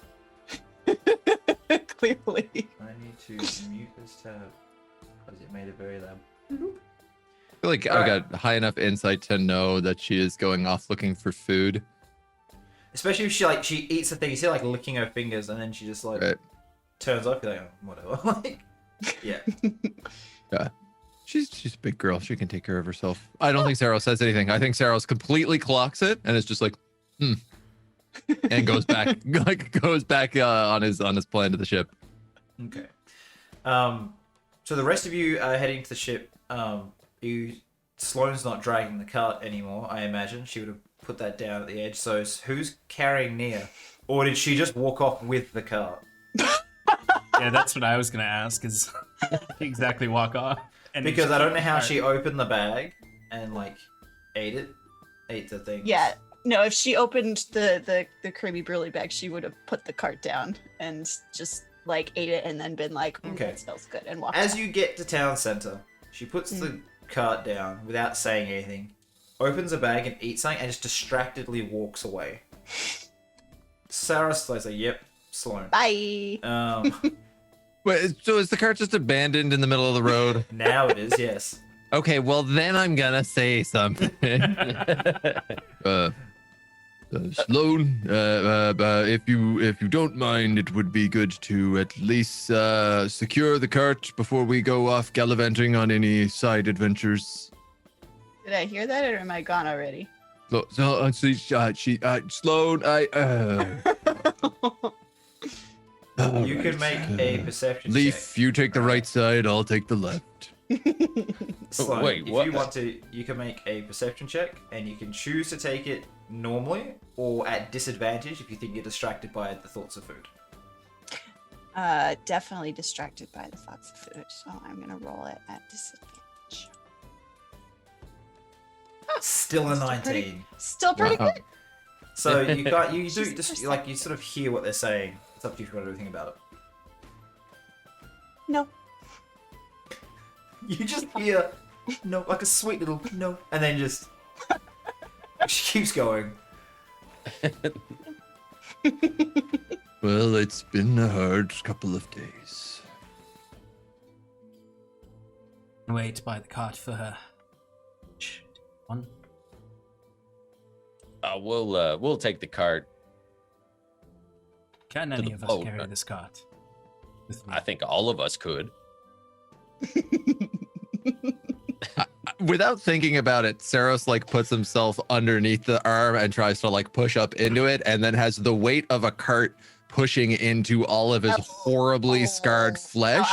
Clearly. tonight. I need to mute this tab because it made it very loud. I feel like I've got high enough insight to know that she is going off looking for food. Especially if she eats the thing. You see, like licking her fingers, and then she just like Right. turns off. You're like, oh, whatever. Like, yeah. Yeah. She's a big girl. She can take care of herself. I don't think Saros says anything. I think Saros completely clocks it and is just like, and goes back on his plan to the ship. Okay. So the rest of you are heading to the ship. Sloane's not dragging the cart anymore. I imagine she would have put that down at the edge. So who's carrying Nia, or did she just walk off with the cart? Yeah, that's what I was gonna ask. Is exactly walk off. And Because I don't know how Alright. she opened the bag and like ate the thing. Yeah. No, if she opened the creamy brulee bag, she would have put the cart down and just like ate it and then been like, Okay. that smells good, and walked As off. you get to town center, she puts the cart down without saying anything, opens a bag and eats something, and just distractedly walks away. Saros is like, "Yep, Sloane." Bye. Wait, so is the cart just abandoned in the middle of the road? Now it is, yes. Okay, well then I'm gonna say something. Sloane, if you don't mind, it would be good to at least secure the cart before we go off gallivanting on any side adventures. Did I hear that, or am I gone already? Sloane, You can make a perception Leaf, you take the right side, I'll take the left. check. Sloane, Wait, if what? you want to, you can make a perception check, and you can choose to take it normally or at disadvantage if you think you're distracted by the thoughts of food. Definitely distracted by the thoughts of food, so I'm gonna roll it at disadvantage. Still a Still 19. Still pretty Wow. good. So you got you do She's just the like you sort of hear what they're saying. It's up to you if you want to do anything about it. No. You just hear no, like a sweet little no, and then just she keeps going. Well, it's been a hard couple of days. Wait by the cart for her. One. We'll take the cart. Can To any the of us boat. carry this cart? With me? I think all of us could. Without thinking about it, Saros like puts himself underneath the arm and tries to like push up into it, and then has the weight of a cart pushing into all of his horribly scarred flesh,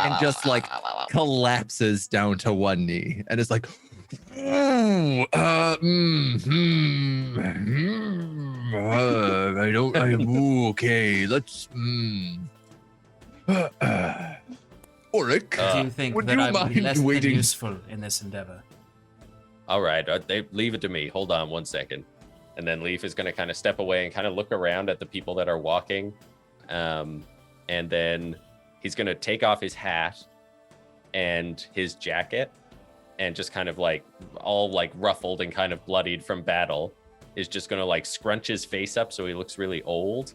and just like collapses down to one knee, and is like, I don't. Okay. Let's. Auric, Do you think would that you I would be mind less than waiting? useful in this endeavor? All right, leave it to me. Hold on one second. And then Leaf is going to kind of step away and kind of look around at the people that are walking. And then he's going to take off his hat and his jacket, and just kind of like all like ruffled and kind of bloodied from battle, is just going to like scrunch his face up so he looks really old,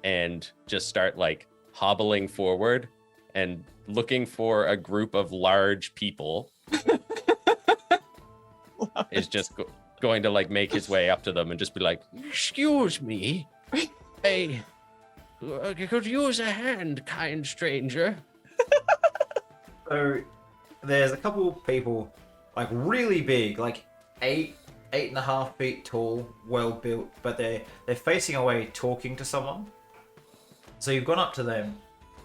and just start like hobbling forward and looking for a group of large people. Is just going to like make his way up to them and just be like, "Excuse me, I could use a hand, kind stranger." So there's a couple of people, like really big, like 8.5 feet tall, well built, but they're facing away talking to someone. So you've gone up to them,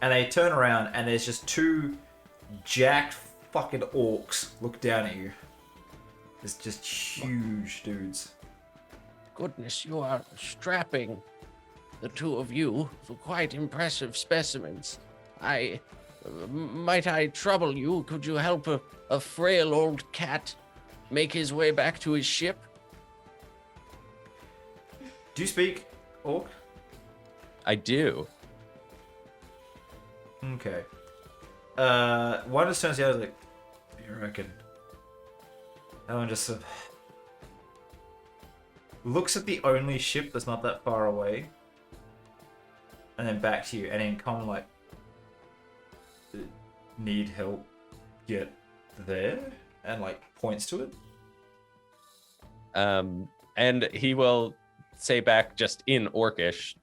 and they turn around, and there's just two jacked fucking orcs look down at you. It's just huge dudes. Goodness, you are strapping, the two of you, for quite impressive specimens. Might I trouble you? Could you help a frail old cat make his way back to his ship? Do you speak orc? I do. Okay. One just turns the other like, you reckon? That one just looks at the only ship that's not that far away, and then back to you, and then come like, need help get there, and like points to it. And he will say back just in Orcish,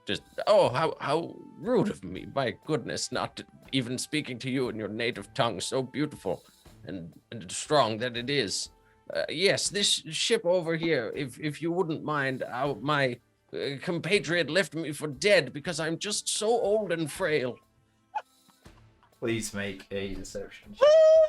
just, "Oh, how rude of me. My goodness, not even speaking to you in your native tongue, so beautiful and strong that it is. Yes, this ship over here, if you wouldn't mind, my compatriot left me for dead because I'm just so old and frail." Please make a deception. Oh,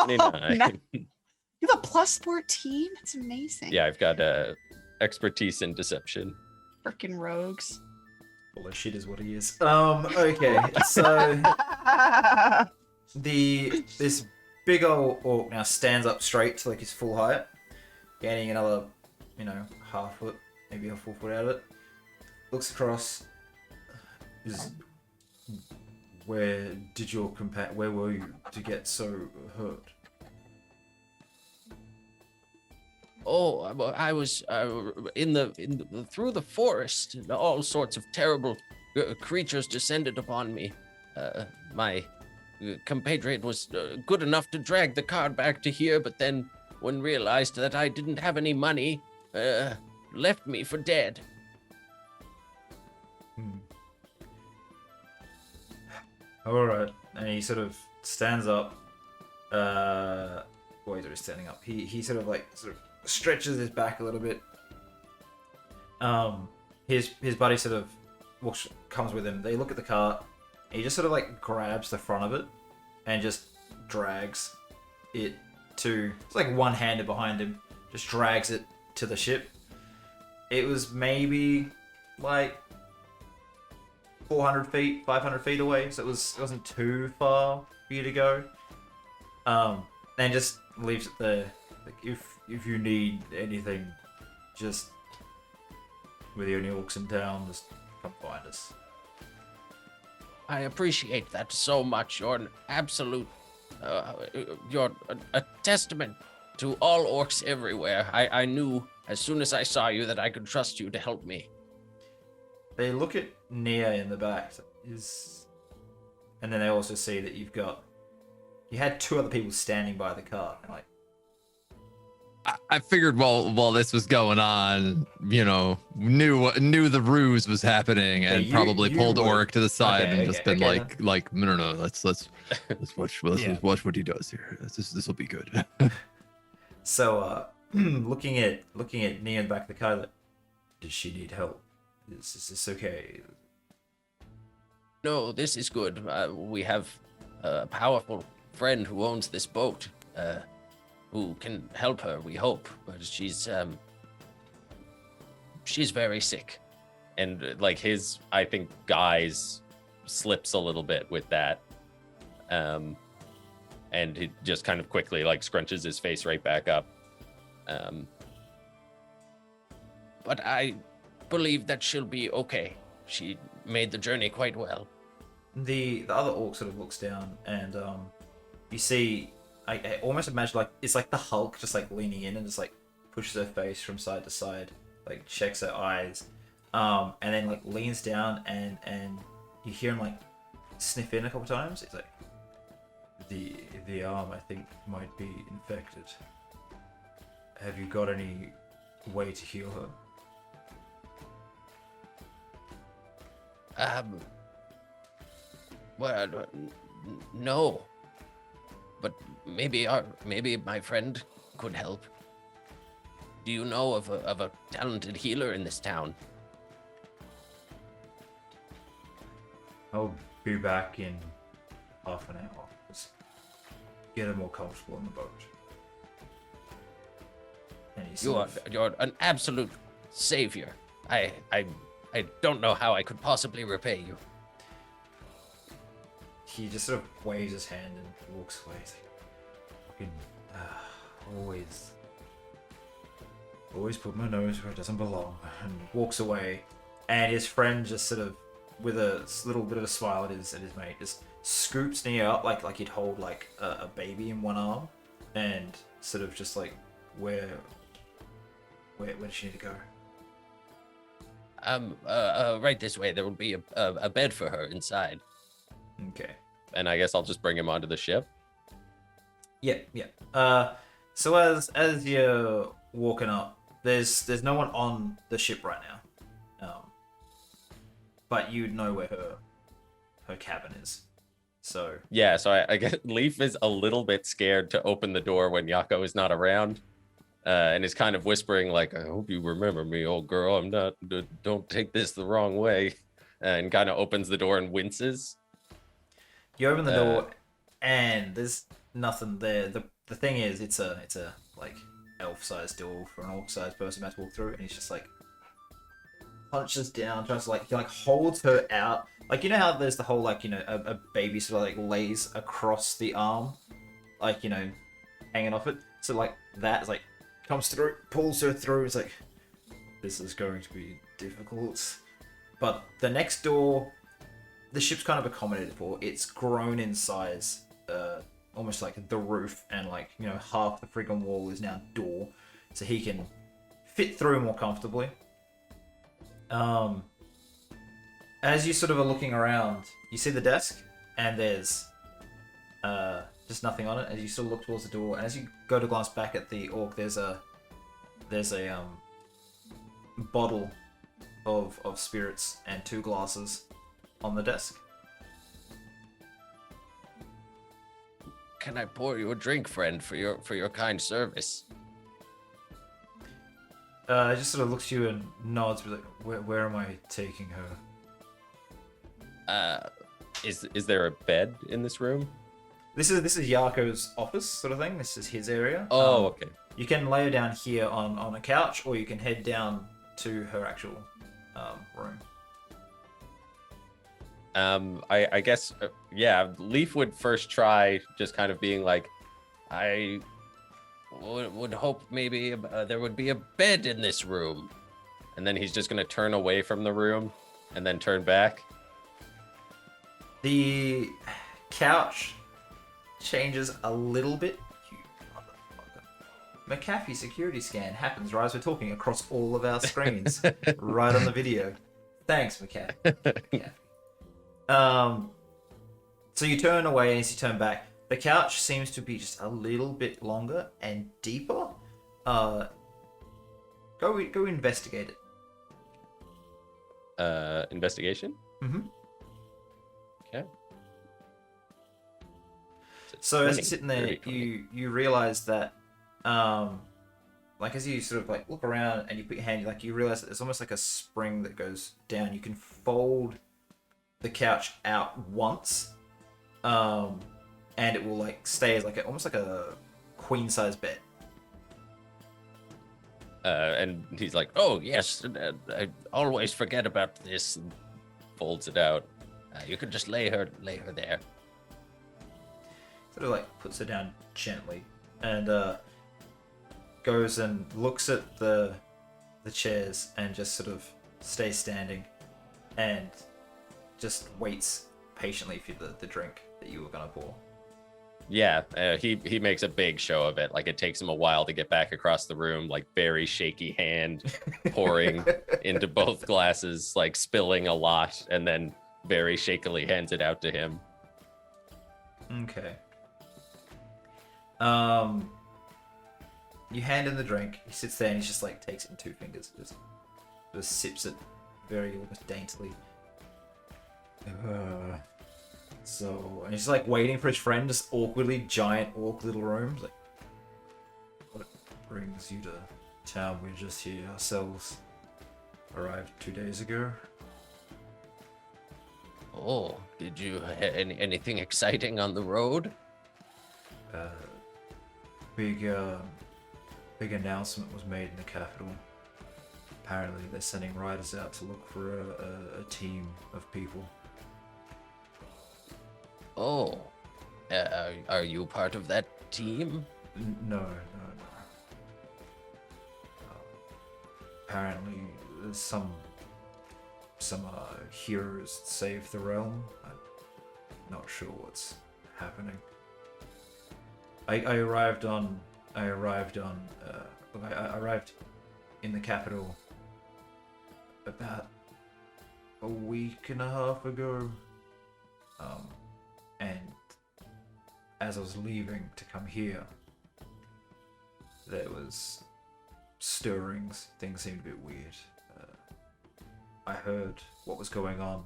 29. You have a plus 14? That's amazing. Yeah, I've got expertise in deception. Freaking rogues. Full of shit is what he is. Okay, so this big old orc now stands up straight to like his full height, gaining another, half foot, maybe a full foot out of it. Looks across. Where did your where were you to get so hurt? Oh, I was through the forest, and all sorts of terrible creatures descended upon me. My compatriot was good enough to drag the car back to here, but then, when realized that I didn't have any money, left me for dead. All right, and he sort of stands up. Well, he's already standing up. He sort of stretches his back a little bit. His buddy sort of comes with him. They look at the cart. He just sort of grabs the front of it and just drags it to. It's like one-handed behind him. Just drags it to the ship. It was maybe 400 feet, 500 feet away, so it wasn't too far for you to go. And just leaves it there. If you need anything, just with the only orcs in town, just come find us. I appreciate that so much. You're an absolute, you're a testament to all orcs everywhere. I knew as soon as I saw you that I could trust you to help me. They look at Nia in the back, and then they also see that you had two other people standing by the car. I figured while this was going on, knew the ruse was happening, and probably pulled Auric to the side and just been no, let's watch what he does here. This will be good. So, looking at Nia in the back of the car, does she need help? Is this okay? No, this is good. We have a powerful friend who owns this boat, who can help her, we hope. But she's very sick. And his, I think, guise slips a little bit with that. And he just kind of quickly like scrunches his face right back up. But I believe that she'll be okay. She made the journey quite well. The other orc sort of looks down, and you see, I almost imagine like it's like the Hulk just like leaning in and just like pushes her face from side to side, like checks her eyes, and then like leans down, and you hear him like sniff in a couple times. It's like the arm I think might be infected. Have you got any way to heal her? Well, no. But maybe my friend could help. Do you know of a talented healer in this town? I'll be back in half an hour. Just get her more comfortable on the boat. And You're an absolute savior. I don't know how I could possibly repay you. He just sort of waves his hand and walks away. He's like, fucking, always put my nose where it doesn't belong, and walks away. And his friend just sort of, with a little bit of a smile at his mate, just scoops near up like he'd hold like a baby in one arm, and sort of just like, where does she need to go? Right this way. There will be a bed for her inside. Okay. And I guess I'll just bring him onto the ship. Yeah. So as you're walking up, there's no one on the ship right now. But you'd know where her cabin is. So yeah, so I guess Leaf is a little bit scared to open the door when Yako is not around. And is kind of whispering like, I hope you remember me, old girl. I'm not, don't take this the wrong way. And kind of opens the door and winces. You open the door, and there's nothing there. The thing is, it's a like elf-sized door for an orc-sized person about to walk through, and he's just like punches down, tries to he holds her out. Like, you know how there's the whole like, you know, a baby sort of like lays across the arm, like, you know, hanging off it. So like that is like comes through, pulls her through. It's like, this is going to be difficult. But the next door, the ship's kind of accommodated for. It's grown in size, almost like the roof, and like, you know, half the friggin' wall is now door, so he can fit through more comfortably. As you sort of are looking around, you see the desk, and there's just nothing on it. As you sort of look towards the door, and as you go to glance back at the orc, there's a bottle of spirits and 2 glasses on the desk. Can I pour you a drink, friend, for your kind service? Just sort of looks at you and nods, but like, where am I taking her? Is there a bed in this room? This is Yako's office sort of thing. This is his area. Oh, okay. You can lay her down here on a couch, or you can head down to her actual room. I guess, yeah, Leaf would first try just kind of being like, I would hope maybe there would be a bed in this room. And then he's just going to turn away from the room and then turn back. The couch changes a little bit. You motherfucker. McAfee security scan happens right as we're talking across all of our screens. Right on the video. Thanks, McAfee. So you turn away, and as you turn back, the couch seems to be just a little bit longer and deeper. Go investigate it. Investigation? Mm-hmm. Okay. So as you're sitting there, you realize that, like as you sort of like look around and you put your hand, like you realize that there's almost like a spring that goes down. You can fold the couch out once, and it will like stay as like almost like a queen size bed. And he's like, oh yes, I always forget about this, and folds it out. You could just lay her there. Sort of like puts her down gently and goes and looks at the chairs and just sort of stays standing and just waits patiently for the drink that you were gonna pour. Yeah, he makes a big show of it. Like it takes him a while to get back across the room, like very shaky hand pouring into both glasses, like spilling a lot, and then very shakily hands it out to him. Okay. You hand him the drink. He sits there and he just like takes it in 2 fingers, just sips it very almost daintily. And he's like waiting for his friend, just awkwardly, giant, awkward little rooms. Like, what brings you to town? We're just here ourselves. Arrived 2 days ago. Oh, did you anything exciting on the road? Big announcement was made in the capital. Apparently, they're sending riders out to look for a team of people. Oh, are you part of that team? No. Apparently, there's some heroes saved the realm. I'm not sure what's happening. I arrived in the capital about a week and a half ago. And as I was leaving to come here, there was stirrings. Things seemed a bit weird. I heard what was going on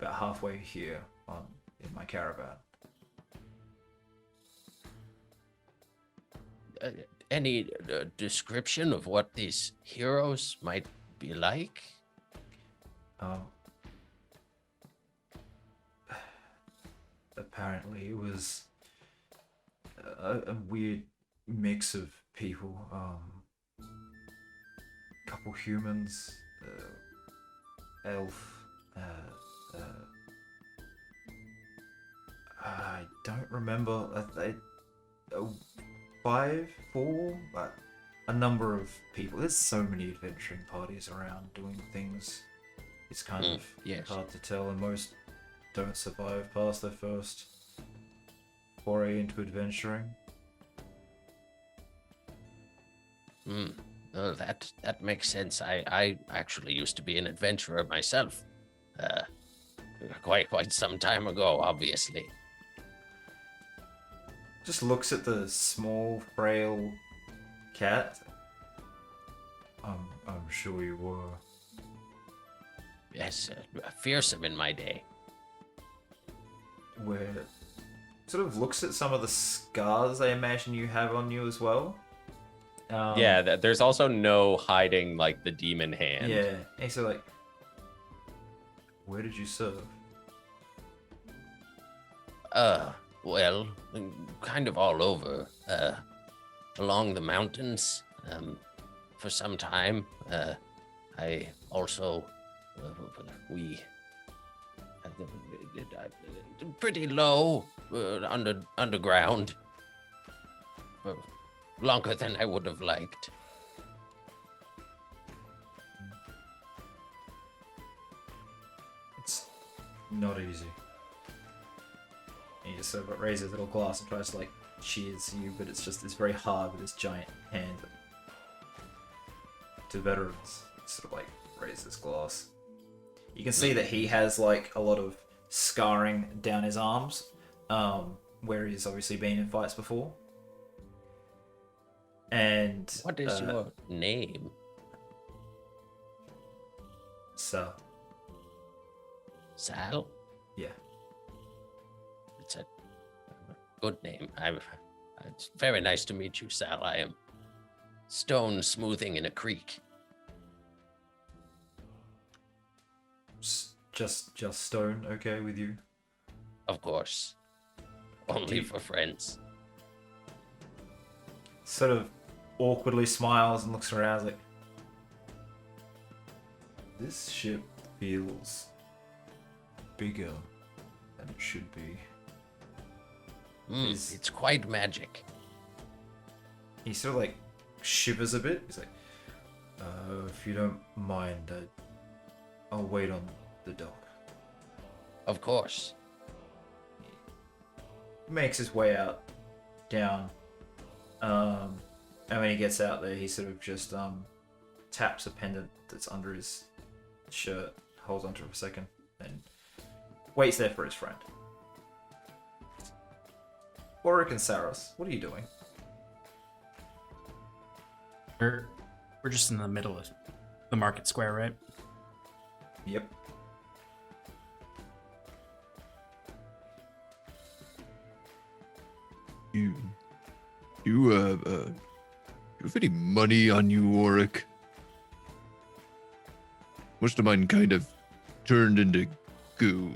about halfway here in my caravan. Any description of what these heroes might be like? Apparently it was a weird mix of people. Couple humans, elf, I don't remember. 5, 4, but a number of people. There's so many adventuring parties around doing things. It's kind of yes. hard to tell, and most don't survive past their first foray into adventuring. Well, that makes sense. I actually used to be an adventurer myself. Quite some time ago, obviously. Just looks at the small, frail cat. I'm sure you were. Yes, fearsome in my day. Where sort of looks at some of the scars I imagine you have on you as well. Yeah, there's also no hiding like the demon hand. Yeah, and so like, where did you serve? Well, kind of all over. Along the mountains. For some time. I also pretty low underground. Longer than I would have liked. It's not easy. And he just sort of raises a little glass and tries to like cheers you, but it's very hard with his giant hand. To veterans, sort of like raises his glass. You can see that he has like a lot of scarring down his arms, where he's obviously been in fights before. And what is your name? Sal. Sal? Yeah. It's a good name. It's very nice to meet you, Sal. I am stone smoothing in a creek. Just stone, okay with you? Of course. Only for friends. Sort of awkwardly smiles and looks around like, this ship feels bigger than it should be. It's quite magic. He sort of like shivers a bit. He's like, if you don't mind, I'll wait on the dock. Of course. He makes his way out, down. And when he gets out there, he sort of just taps a pendant that's under his shirt, holds onto it for a second, and waits there for his friend. Auric and Saros, what are you doing? We're just in the middle of the market square, right? Yep. You have any money on you, Auric? Most of mine kind of turned into goo.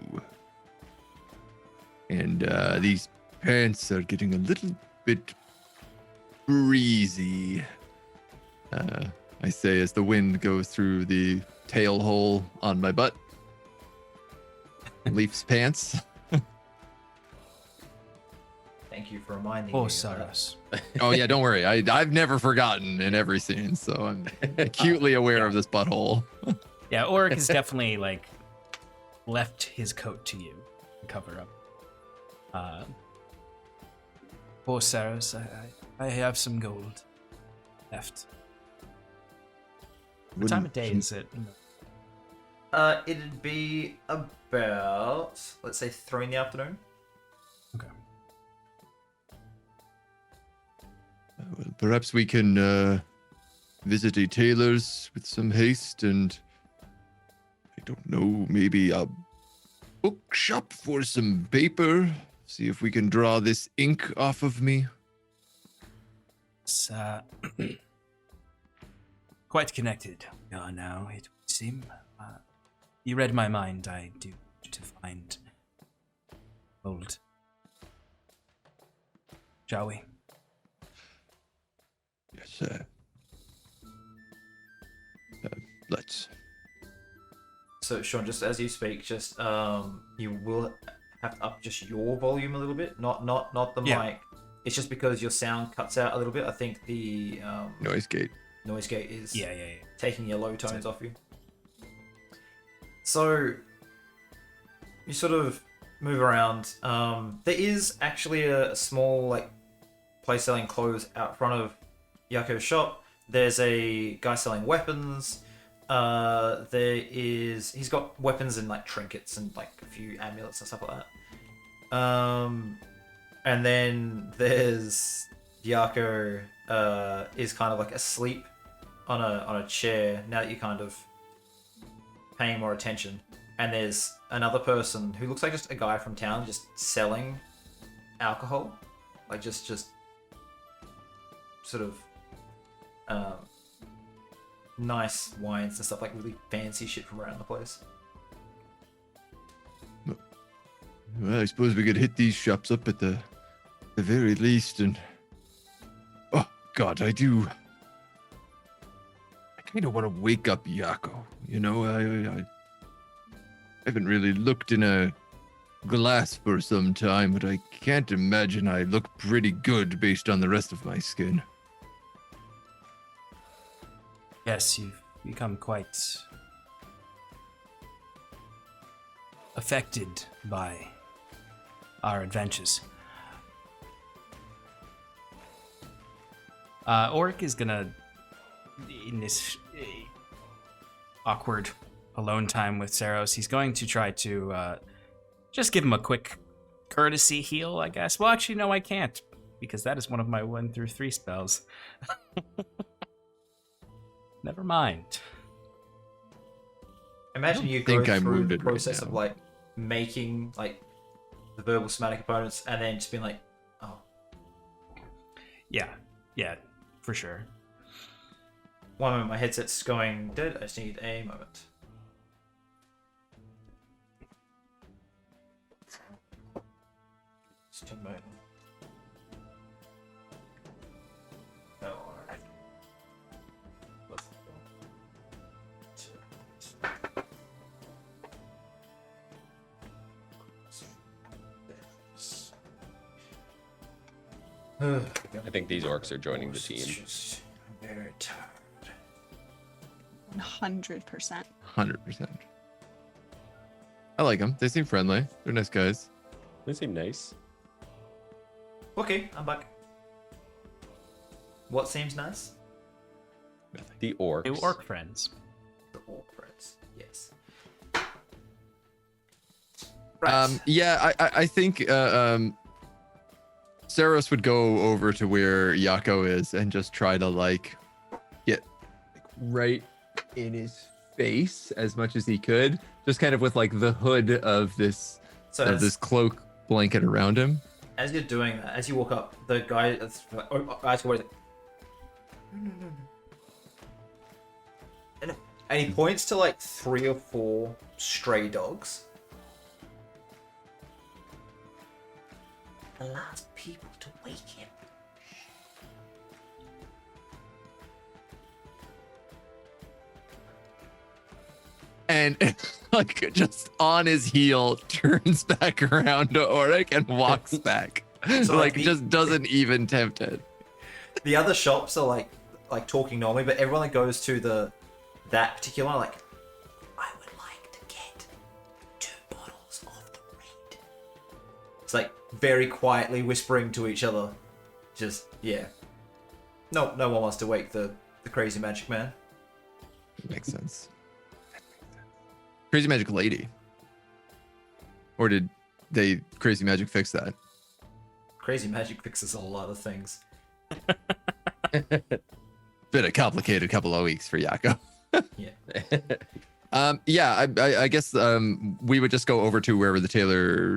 And these pants are getting a little bit breezy. I say as the wind goes through the tail hole on my butt. Leaf's pants. Thank you for reminding Oh, me. Saros. Oh yeah, don't worry. I've never forgotten in every scene, so I'm acutely aware of this butthole. Yeah, Auric has definitely like left his coat to you to cover up. Oh, Saros, I have some gold left. What time of day is it? It'd be about, let's say, 3 in the afternoon. Okay. Well, perhaps we can visit a tailor's with some haste and, I don't know, maybe a bookshop for some paper. See if we can draw this ink off of me. It's quite connected now, it would seem. You read my mind. I do to find gold. Shall we? Yes, let's. So, Sean, just as you speak, just you will have to up just your volume a little bit, not the Yeah. mic. It's just because your sound cuts out a little bit. I think the Noise gate. noise gate is Yeah. taking your low tones off you. So you sort of move around. There is actually a small like place selling clothes out front of Yako's shop. There's a guy selling weapons. He's got weapons and like trinkets and like a few amulets and stuff like that. And then there's Yako is kind of like asleep on a chair now that you're kind of paying more attention. And there's another person who looks like just a guy from town just selling alcohol, like just sort of nice wines and stuff, like really fancy shit from around the place. Well, I suppose we could hit these shops up at the very least, and oh God, I kind of want to wake up Yako. You know, I haven't really looked in a glass for some time, but I can't imagine I look pretty good based on the rest of my skin. Yes, you've become quite affected by our adventures. Auric is gonna, in this awkward alone time with Saros, he's going to try to just give him a quick courtesy heal, I guess. Well, actually, no, I can't, because that is one of my 1 through 3 spells. Never mind. Imagine you go think I'm through the wounded right process of now. like making like the verbal somatic opponents and then just being like, oh, Yeah, for sure. one moment my headset's going dead. I just need a moment. Just a moment. Oh, alright. Let's go. I think these orcs are joining the team. Just very tired. 100%. 100%. I like them. They seem friendly. They're nice guys. They seem nice. Okay, I'm back. What seems nice? The orcs. New orc friends. The orc friends. Yes. Right. Yeah, I think Saros would go over to where Yako is and just try to like get right in his face as much as he could, just kind of with like the hood of this this cloak blanket around him. As you're doing that, as you walk up, the guy that's like, and he points to like 3 or 4 stray dogs. The last people to wake him. And like just on his heel turns back around to Auric and walks back. So, like like, just doesn't even tempt it. The other shops are like talking normally, but everyone that goes to that particular one, like, I would like to get 2 bottles of the red. It's like very quietly whispering to each other. Just yeah. No one wants to wake the crazy magic man. Makes sense. Crazy Magic Lady. Or did they Crazy Magic fix that? Crazy magic fixes a lot of things. Been a complicated couple of weeks for Yako. Yeah. Yeah, I guess we would just go over to wherever the tailor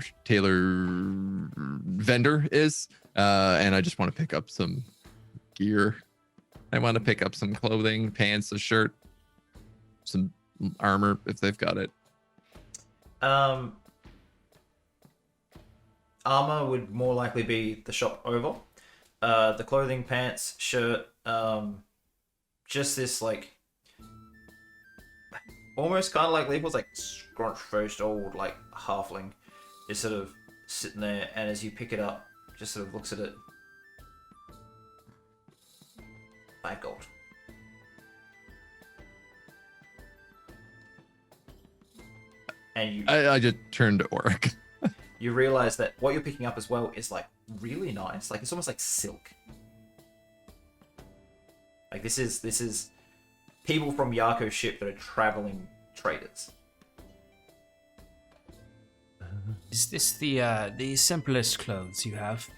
vendor is, and I just want to pick up some gear. I want to pick up some clothing, pants, a shirt, some armor if they've got it. Armor would more likely be the shop over. The clothing, pants, shirt, just this like almost kind of like labels like scrunch-faced old like halfling is sort of sitting there, and as you pick it up, just sort of looks at it. 5 gold. And you I just turned to Auric. you realize that what you're picking up as well is like really nice. Like it's almost like silk. Like this is people from Yako's ship that are traveling traders. Is this the simplest clothes you have?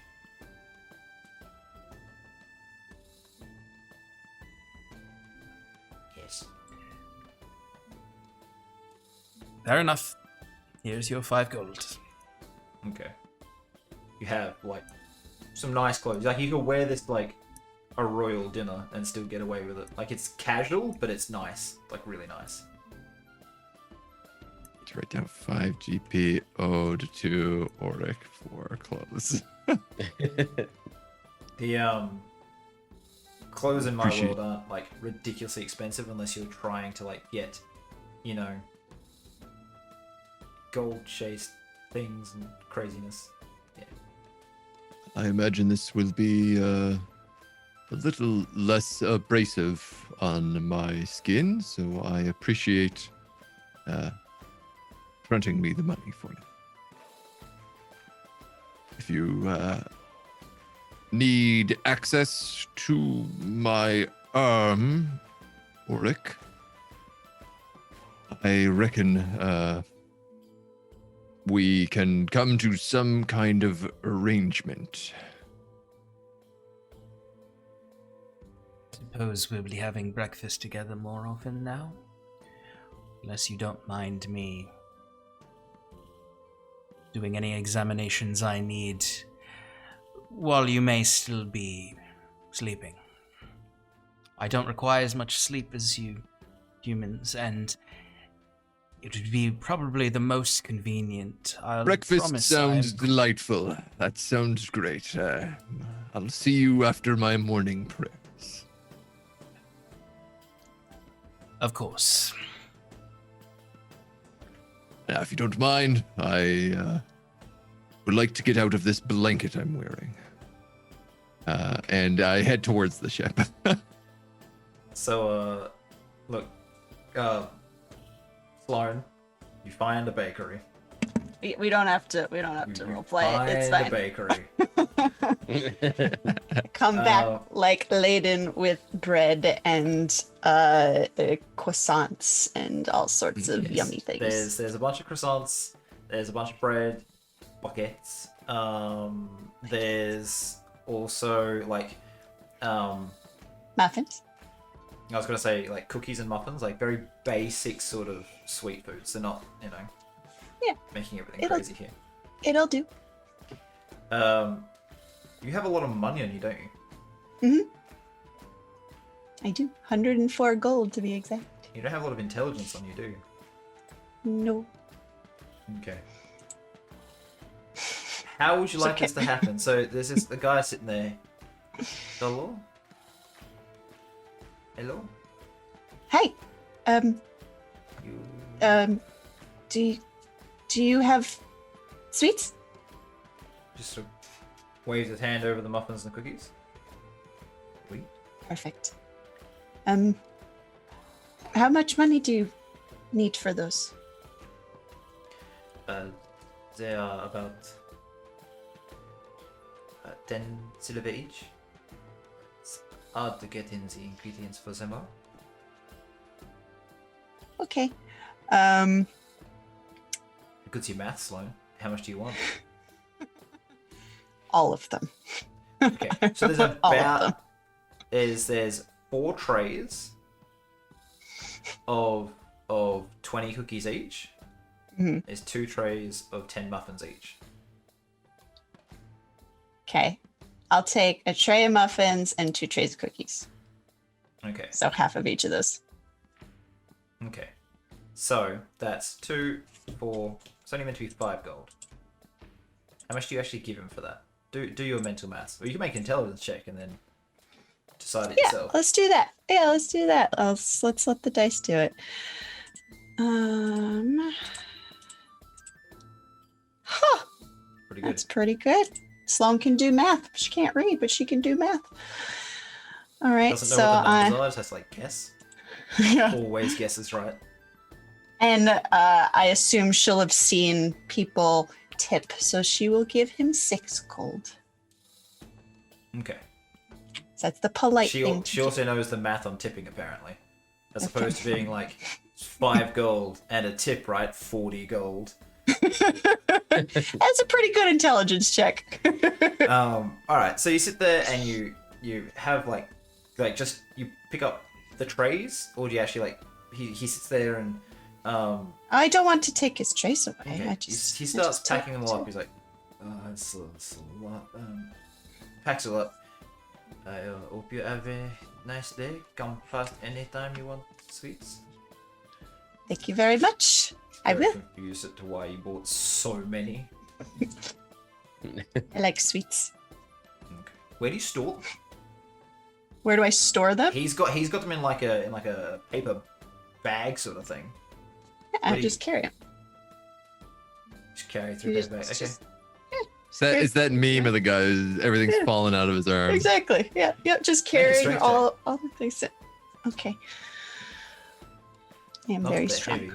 Yes. Fair enough. Here's your 5 gold. Okay. You have like some nice clothes. Like you could wear this like a royal dinner and still get away with it. Like it's casual, but it's nice. Like really nice. Let's write down 5 GP owed to Auric for clothes. The clothes in my Appreciate world aren't like ridiculously expensive unless you're trying to like get, you know, gold chased things and craziness. Yeah. I imagine this will be a little less abrasive on my skin, so I appreciate fronting me the money for it. If you need access to my arm, Auric, I reckon we can come to some kind of arrangement. Suppose we'll be having breakfast together more often now? Unless you don't mind me doing any examinations I need while you may still be sleeping. I don't require as much sleep as you humans, and it would be probably the most convenient. Breakfast sounds delightful. That sounds great. I'll see you after my morning prayers. Of course. Now, if you don't mind, I would like to get out of this blanket I'm wearing. And I head towards the ship. So, look, Sloan, you find a bakery. We don't have to roleplay it. It's Find a fine. bakery. Come back like laden with bread and croissants and all sorts of yummy things. There's a bunch of croissants. There's a bunch of bread, baguettes. There's also like Muffins. I was gonna say like cookies and muffins, like very basic sort of sweet foods. They're not, making everything crazy here. It'll do. You have a lot of money on you, don't you? Mm-hmm. I do. 104 gold to be exact. You don't have a lot of intelligence on you, do you? No. Okay. How would you like this to happen? So there's a guy sitting there. Hello? Hello? Hey. Do you have sweets? Just sort of waves his hand over the muffins and the cookies. Sweet. Perfect. How much money do you need for those? They are about 10 silver each. It's hard to get in the ingredients for them all. Okay. You could see math, Sloan. How much do you want? All of them. Okay, so there's All of about them. there's 4 trays of 20 cookies each. Mhm. There's 2 trays of 10 muffins each. Okay. I'll take a tray of muffins and 2 trays of cookies. Okay. So half of each of those. Okay. So that's 2, 4. It's only meant to be 5 gold. How much do you actually give him for that? Do your mental maths. Or you can make an intelligence check and then decide it Yeah, yourself. let's do that. Yeah, let's do that. Let's let the dice do it. Huh. Pretty good. That's pretty good. Sloan can do math. She can't read, but she can do math. All right, Doesn't know so what the numbers are, just has to like guess. yeah. Always guesses right. And I assume she'll have seen people tip, so she will give him 6 gold. Okay. So that's the polite She thing. she also knows the math on tipping apparently, as opposed to being like 5 gold and a tip, right? 40 gold. That's a pretty good intelligence check. All right. So you sit there and you have like just you pick up the trays, or do you actually like he sits there and I don't want to take his trays away. okay. I just he I starts just packing them don't all up. want He's like, it's a lot. Packs it all up. I hope you have a nice day. Come past anytime you want sweets. to. Thank you very much. I Very will. confused as to why you bought so many. I like sweets. Okay. Where do you store them? Where do I store them? He's got them in like a paper bag sort of thing. I where do just carry them. Just carry through You paper bag. just- Okay. It's that meme of the guy who's everything's Yeah. falling out of his arms. Exactly. Yeah. Yep. Just Make a carrying strength all the things. Okay. I am Not very that strong. heavy.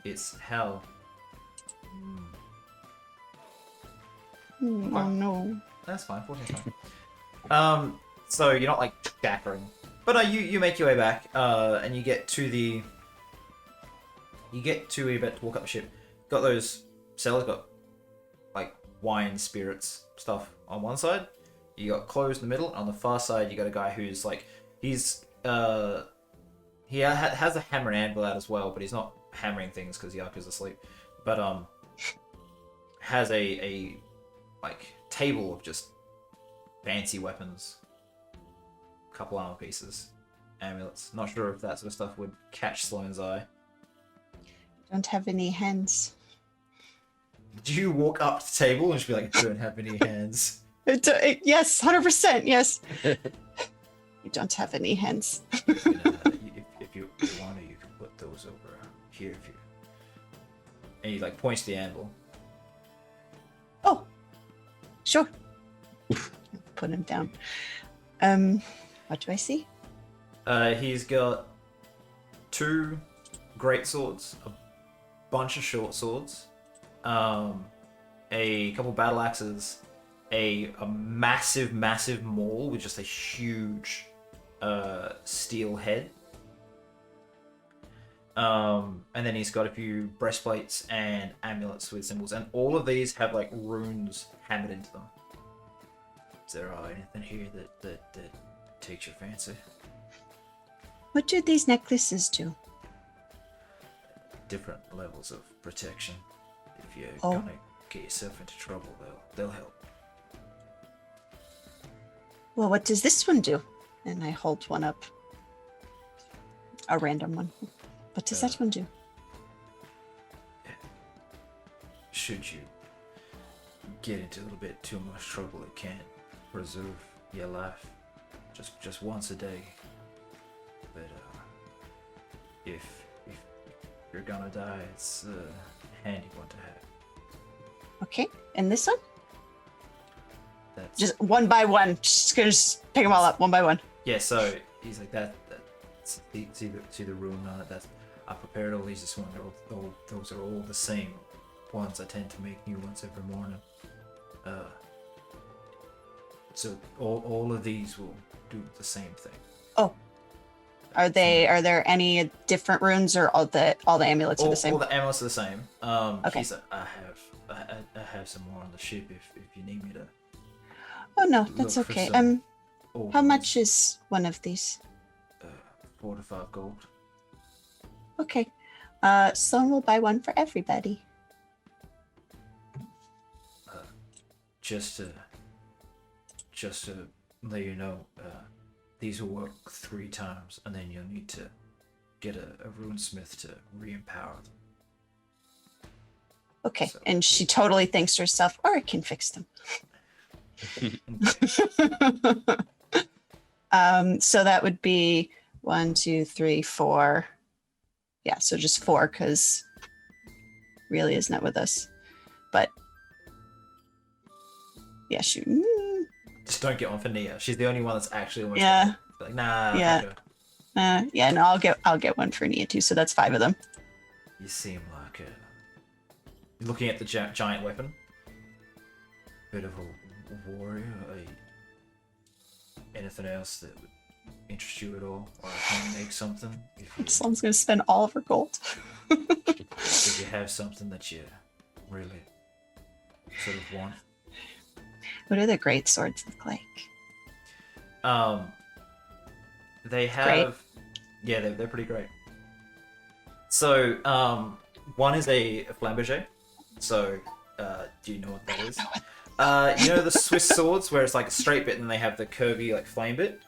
It's how. Oh no. That's fine. 14's fine. So you're not like jackering, but no, you make your way back, and you get to the. You're about to walk up the ship. Got those cells. Got like wine, spirits, stuff on one side. You got clothes in the middle. On the far side, you got a guy who's like he has a hammer and anvil out as well, but he's not hammering things because Yaku's asleep. But has a like table of just fancy weapons, couple armor pieces, amulets. Not sure if that sort of stuff would catch Sloane's eye. Don't have any hands. Do you walk up to the table and just be like, "Don't have any hands"? Yes, 100%. Yes. You don't have any hands. If you want to, you can put those over here if you. And he like points to the anvil. Oh, sure. put him down. What do I see? He's got 2 great swords, a bunch of short swords, a couple battle axes, a massive maul with just a huge steel head. And then he's got a few breastplates and amulets with symbols, and all of these have like runes hammered into them. Is there anything here that takes your fancy? What do these necklaces do? Different levels of protection. If you're Oh. gonna get yourself into trouble, they'll help. Well, what does this one do? And I hold one up. A random one. What does that one do? Should you get into a little bit too much trouble, it can preserve your life just once a day. But if you're gonna die, it's a handy one to have. Okay, and this one? That's Just one by one. Just gonna pick them all up one by one. yeah. So he's like that. See the rune on it. That's I prepared all these this morning. Those are all the same ones. I tend to make new ones every morning. So all of these will do the same thing. Oh. Are there any different runes, or all the amulets are the same? All the amulets are the same. Okay. He's like, I have some more on the ship if you need me to. Oh no, that's look for okay. some How ornaments. much is one of these? 4 to 5 gold. Okay. So we'll buy one for everybody. Just to let you know, these will work 3 times, and then you'll need to get a runesmith to re-empower them. Okay. So- And she totally thinks to herself, or I can fix them. So that would be 1, 2, 3, 4. Yeah, so just 4, because really is not with us. But yeah, shoot. Just don't get one for Nia. She's the only one that's actually almost Yeah. like, nah. Yeah. okay. Yeah, no, I'll get one for Nia too. So that's 5 of them. You seem like you're looking at the giant weapon. Bit of a warrior. Anything else that would interest you at all? Or I can make something Slum's gonna spend all of her gold. if you have something that you really sort of want. What do the great swords look like? They have, yeah, they're pretty great. So, one is a flamberger. So, do you know what that is? You know the Swiss swords where it's like a straight bit and they have the curvy like flame bit.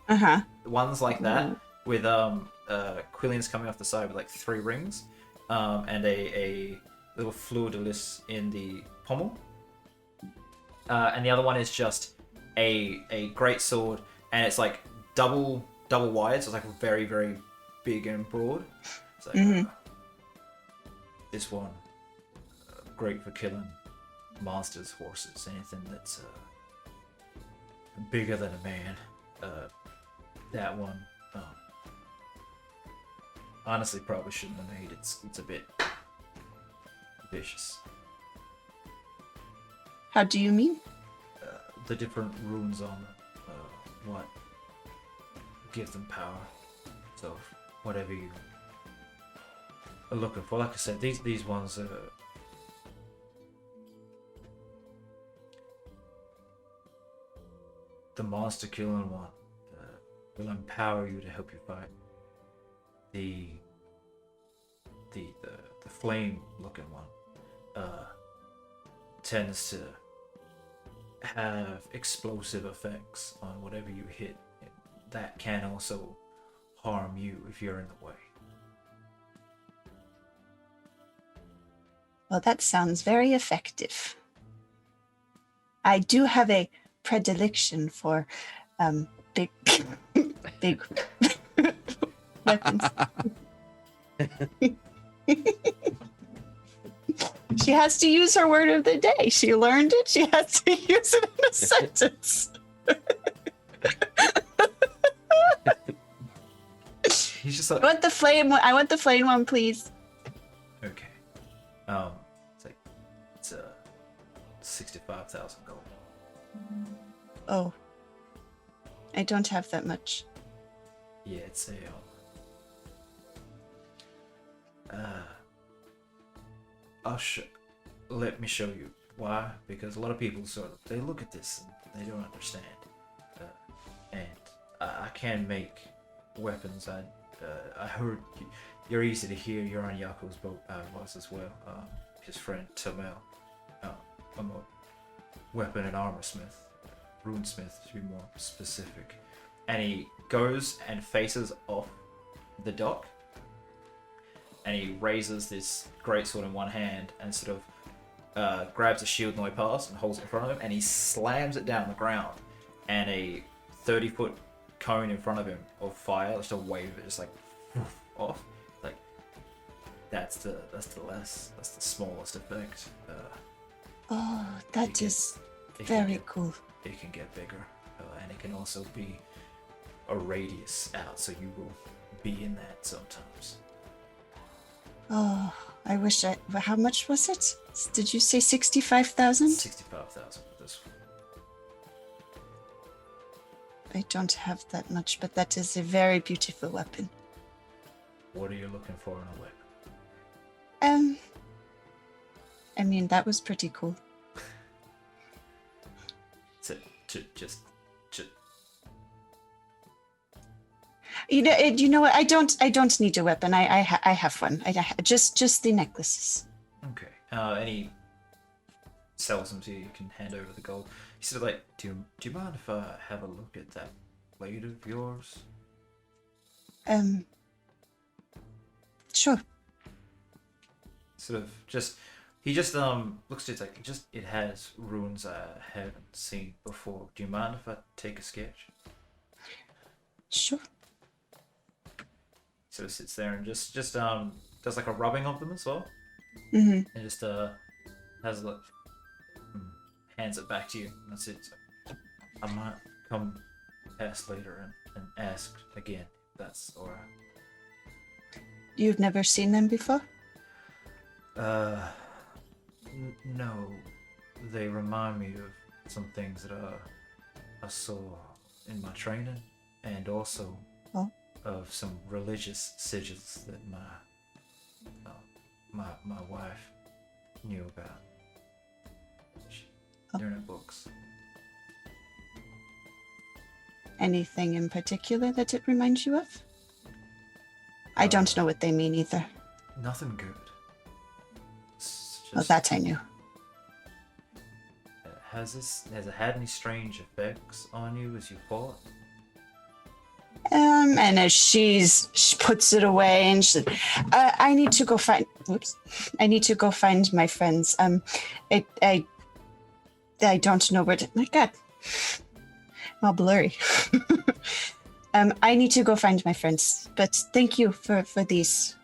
Uh-huh. One's like that with quillions coming off the side with like 3 rings, and a little fleur-de-lis in the pommel. And the other one is just a great sword, and it's like double wide, so it's like very, very big and broad. So this one, great for killing monsters, horses, anything that's bigger than a man. That one, honestly, probably shouldn't have made. It's a bit vicious. How do you mean? The different runes on what give them power. So whatever you are looking for, like I said, these ones are the monster killing one will empower you to help you fight. The flame looking one tends to have explosive effects on whatever you hit. That can also harm you if you're in the way. Well, that sounds very effective. I do have a predilection for big big weapons. She has to use her word of the day. She learned it. She has to use it in a sentence. just like, I want the flame one. I want the flame one, please. okay. It's 65,000 gold. Oh. I don't have that much. Yeah, it's let me show you why. Because a lot of people they look at this and they don't understand. And I can make weapons. I heard you're easy to hear. You're on Yako's boat. I was as well. His friend Tamel. I'm a weapon and armor smith, runesmith to be more specific. And he goes and faces off the dock, and he raises this greatsword in one hand and sort of grabs a shield on the way past and holds it in front of him, and he slams it down on the ground, and a 30-foot cone in front of him of fire, just a wave of it, just like off. Like that's the smallest effect. Oh, that is very cool. It can get bigger, and it can also be a radius out, so you will be in that sometimes. Oh, I wish I. How much was it? Did you say 65,000? 65,000 for this one. I don't have that much, but that is a very beautiful weapon. What are you looking for in a weapon? I mean, that was pretty cool. Just You know what? I don't need a weapon. I have one. Just the necklaces. okay. And he sells them to you. You can hand over the gold. He said, like, do you mind if I have a look at that blade of yours? Sure. Sort of he just looks at it like it has runes I haven't seen before. Do you mind if I take a sketch? Sure. Sort of sits there and just does like a rubbing of them as well, Mm-hmm. and just has like hands it back to you. And that's it. So I might come past later and ask again. That's alright. You've never seen them before? No. They remind me of some things that I saw in my training, and also of some religious sigils that my wife knew about. They're in her books. Anything in particular that it reminds you of? I don't know what they mean either. Nothing good. It's Well, just, that I knew. has it had any strange effects on you as you fought? And as she puts it away, and I need to go find. Oops, I need to go find my friends. I don't know where to. My God, I'm all blurry. I need to go find my friends. But thank you for these.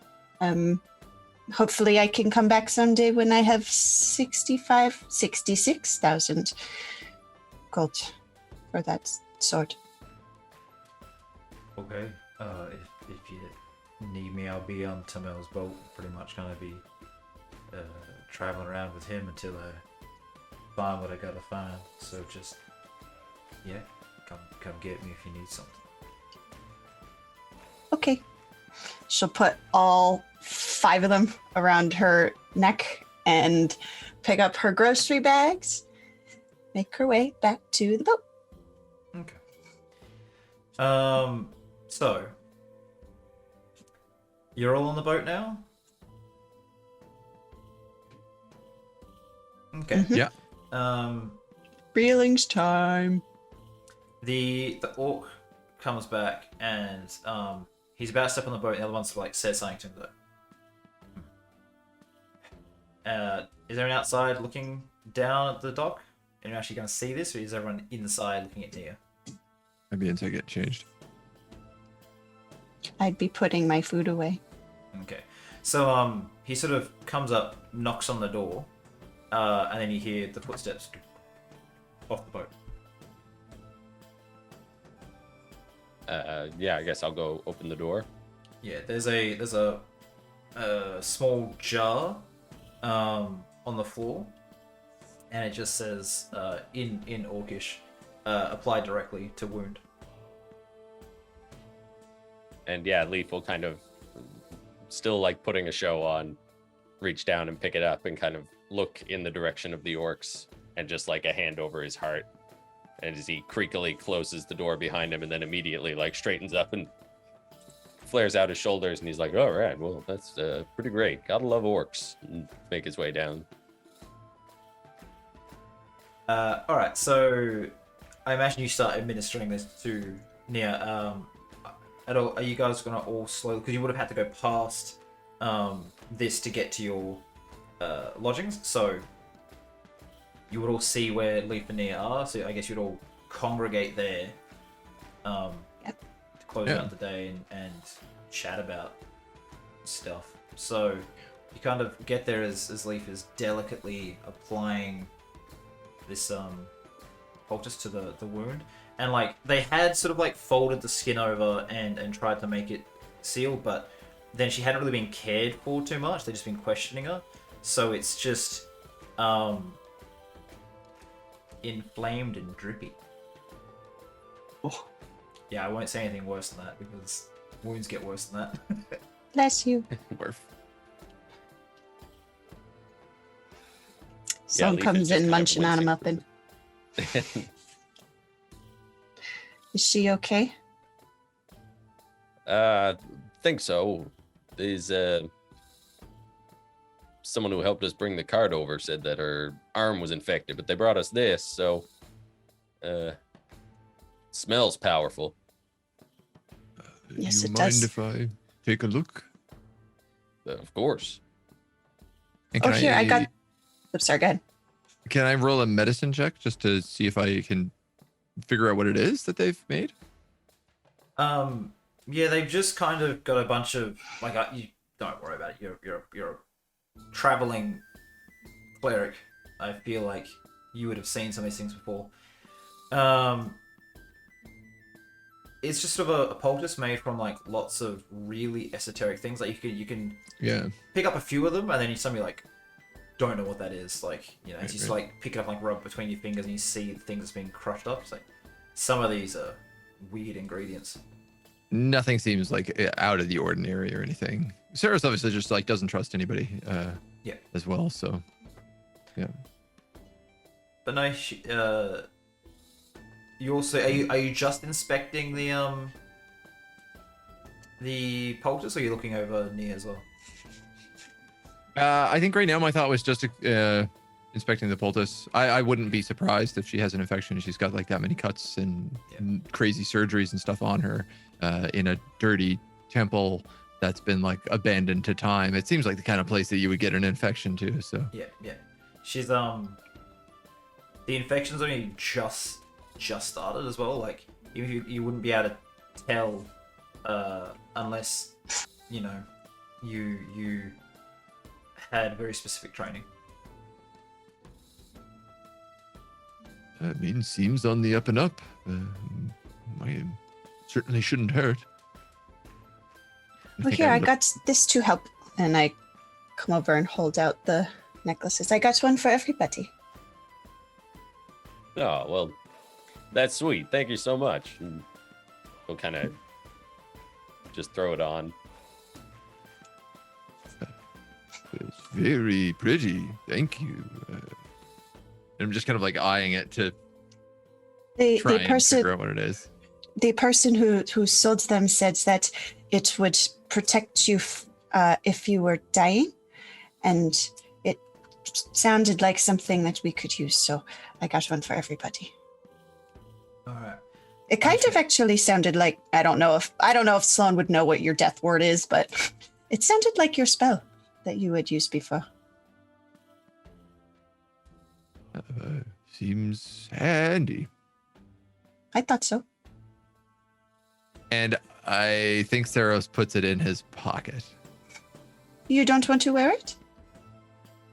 Hopefully, I can come back someday when I have 66,000 gold for that sword. Okay. If you need me, I'll be on Tamel's boat. Pretty much gonna be traveling around with him until I find what I gotta find. So just come get me if you need something. Okay. She'll put all 5 of them around her neck and pick up her grocery bags, make her way back to the boat. Okay. So you're all on the boat now? Okay. Mhm. Yeah. Feelings time. The orc comes back and he's about to step on the boat. And the other one's like says something to him though. Is everyone outside looking down at the dock? Anyone actually going to see this, or is everyone inside looking at Nia? Maybe until I get changed. I'd be putting my food away. Okay. So he sort of comes up, knocks on the door, and then you hear the footsteps off the boat. Yeah, I guess I'll go open the door. Yeah, there's a small jar on the floor, and it just says in Orcish, apply directly to wound. And yeah, Leaf will kind of, still like putting a show on, reach down and pick it up and kind of look in the direction of the orcs and just like a hand over his heart. And as he creakily closes the door behind him and then immediately like straightens up and flares out his shoulders and he's like, all right, well, that's pretty great. Gotta love orcs. And make his way down. All right, so I imagine you start administering this to Nia. Are you guys gonna all slow? Because you would have had to go past this to get to your lodgings, so you would all see where Leaf and Nia are. So I guess you'd all congregate there to close out the day and chat about stuff. So you kind of get there as Leaf is delicately applying this poultice to the wound. And like they had sort of like folded the skin over and tried to make it sealed, but then she hadn't really been cared for too much. They've just been questioning her. So it's just inflamed and drippy. Oh. Yeah, I won't say anything worse than that because wounds get worse than that. Bless you. Son Leaf is comes just in kind of munching on him wincing. up and is she okay? Think so. There's someone who helped us bring the cart over said that her arm was infected, but they brought us this, so smells powerful. Yes, you it mind does. if I take a look? Of course. And Oh, here, I got... Oops, sorry, go ahead. Can I roll a medicine check just to see if I can figure out what it is that they've made? Yeah, they've just kind of got a bunch of like you don't worry about it. You're a traveling cleric. I feel like you would have seen some of these things before. It's just sort of a poultice made from like lots of really esoteric things. Like you can pick up a few of them, and then you suddenly like don't know what that is. Like you just like pick it up, like rub between your fingers, and you see things that's being crushed up. It's like some of these are weird ingredients. Nothing seems like out of the ordinary or anything. Saros obviously just like doesn't trust anybody as well, so yeah. But no, you also are you just inspecting the poultice, or are you looking over Nia as well? I think right now my thought was just inspecting the poultice. I wouldn't be surprised if she has an infection. She's got like that many cuts and crazy surgeries and stuff on her in a dirty temple that's been like abandoned to time. It seems like the kind of place that you would get an infection to. So yeah. She's the infection's only just started as well. Like you wouldn't be able to tell unless you had very specific training. I mean, seems on the up and up. Certainly shouldn't hurt. Well, here, I got this to help. And I come over and hold out the necklaces. I got one for everybody. Oh, well, that's sweet. Thank you so much. And we'll kind of just throw it on. It's very pretty. Thank you. I'm just kind of like eyeing it to try and figure out what it is. The person who sold them said that it would protect you if you were dying, and it sounded like something that we could use. So I got one for everybody. All right. It kind of actually sounded like I don't know if Sloan would know what your death ward is, but it sounded like your spell that you had used before. Seems handy. I thought so. And I think Saros puts it in his pocket. You don't want to wear it?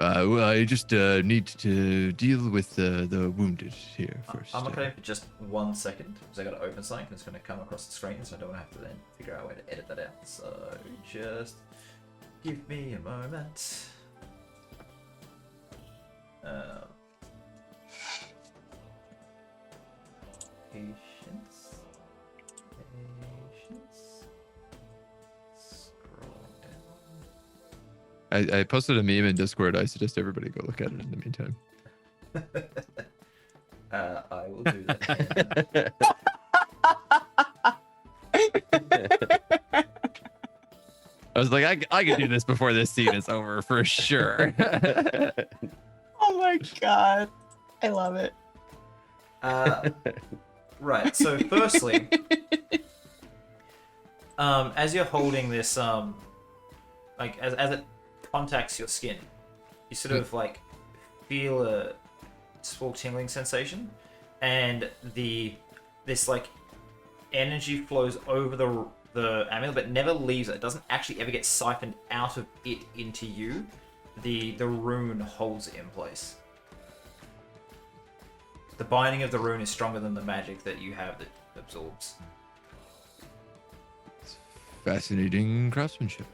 Well, I just need to deal with the wounded here first. I'm okay for just 1 second because I got to open something and it's going to come across the screen, so I don't have to then figure out a way to edit that out. So just give me a moment. Patience. Scroll down. I posted a meme in Discord. I suggest everybody go look at it in the meantime. I will do that. I was like, I can do this before this scene is over for sure. Oh my god. I love it. Right. So, firstly, as you're holding this, like as it contacts your skin, you sort of like feel a small tingling sensation, and this like energy flows over the amulet, but never leaves it. It doesn't actually ever get siphoned out of it into you. The rune holds it in place. The binding of the rune is stronger than the magic that you have that absorbs. Fascinating craftsmanship.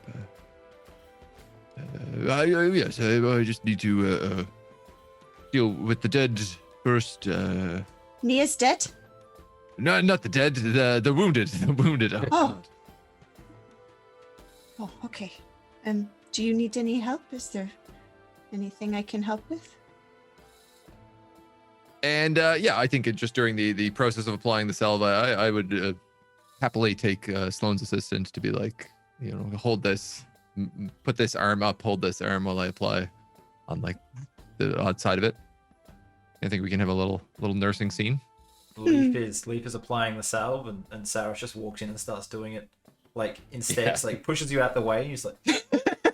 Yes, I just need to deal with the dead first. Nia's dead? No, not the dead. The wounded. The wounded. Oh. Oh, okay. Do you need any help? Is there anything I can help with? And yeah, I think just during the process of applying the salve, I would happily take Sloane's assistant to be like, hold this, put this arm up, hold this arm while I apply on like the odd side of it. I think we can have a little nursing scene. Leaf is applying the salve, and Saros just walks in and starts doing it like in steps, like pushes you out the way. And he's like,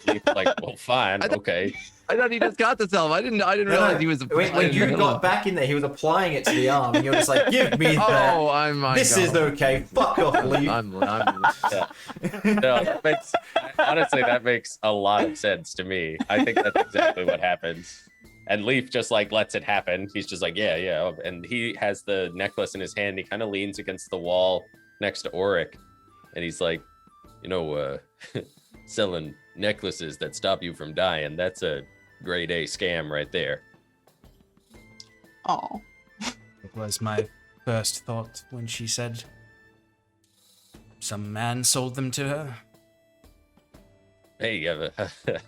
Leaf, like, well, fine, okay. I thought he just got the salve. I didn't realize he was. When you got back in there, he was applying it to the arm, and you're just like, "Give me that." Oh, this is okay. Fuck off, Leaf. Yeah. No, that makes a lot of sense to me. I think that's exactly what happens. And Leaf just like lets it happen. He's just like, yeah. And he has the necklace in his hand. He kind of leans against the wall next to Auric. And he's like, selling necklaces that stop you from dying. That's a grade A scam right there. Oh. It was my first thought when she said some man sold them to her. Hey,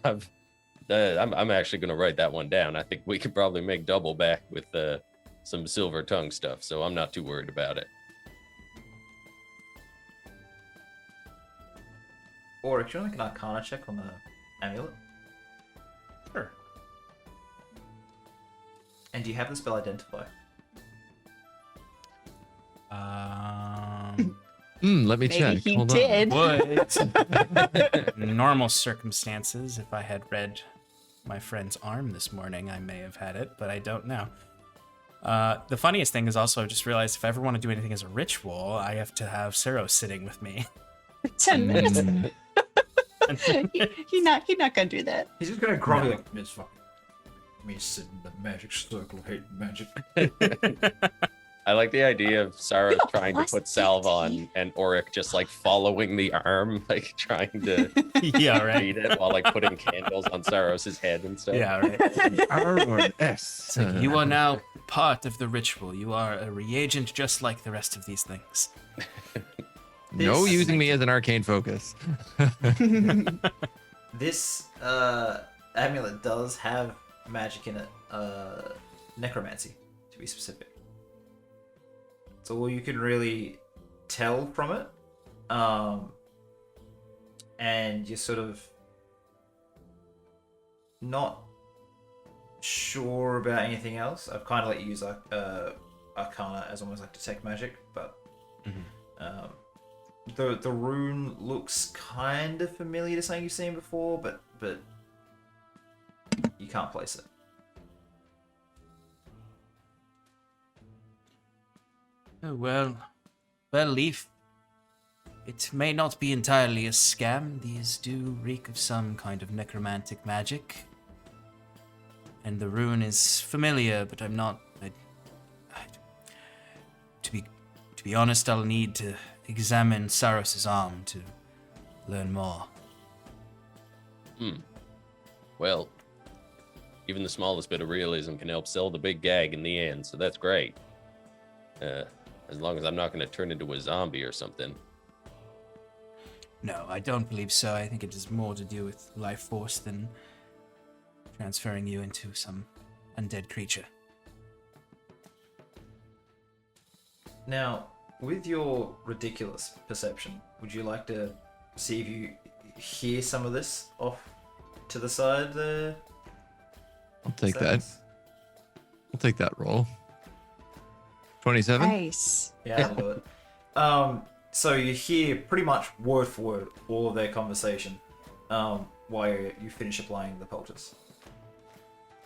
I'm actually going to write that one down. I think we could probably make double back with some silver tongue stuff, so I'm not too worried about it. Auric, do you want to make an Arcana check on the amulet? Sure. And do you have the spell Identify? Let me Maybe check. he Hold on. did. In normal circumstances, if I had read my friend's arm this morning, I may have had it, but I don't now. The funniest thing is also I just realized if I ever want to do anything as a ritual, I have to have Saros sitting with me. 10 minutes. He's not gonna do that. He's just gonna grumpy like, "It's fucking me sitting in the magic circle, hating magic." I like the idea of Saros trying to was put salve on and Auric just like following the arm, like trying to Yeah, right. read it while like putting candles on Saros's head and stuff. Yeah, right. R or an S. You are now part of the ritual. You are a reagent just like the rest of these things. No This- using me as an arcane focus. This amulet does have magic in it. Necromancy, to be specific. It's all you can really tell from it. And you're sort of not sure about anything else. I've kind of let you use Arcana as almost like detect magic, but the rune looks kind of familiar to something you've seen before, but you can't place it. Oh, well, Leaf, it may not be entirely a scam. These do reek of some kind of necromantic magic. and the rune is familiar, but I'm not. To be honest, I'll need to examine Saros' arm to learn more. Well, even the smallest bit of realism can help sell the big gag in the end, so that's great. As long as I'm not going to turn into a zombie or something. No, I don't believe so. I think it is more to do with life force than transferring you into some undead creature. Now, with your ridiculous perception, would you like to see if you hear some of this off to the side there? I'll take that. I'll take that roll. 27? Nice. Yeah, I'll do it. So you hear pretty much word for word all of their conversation while you finish applying the poultice.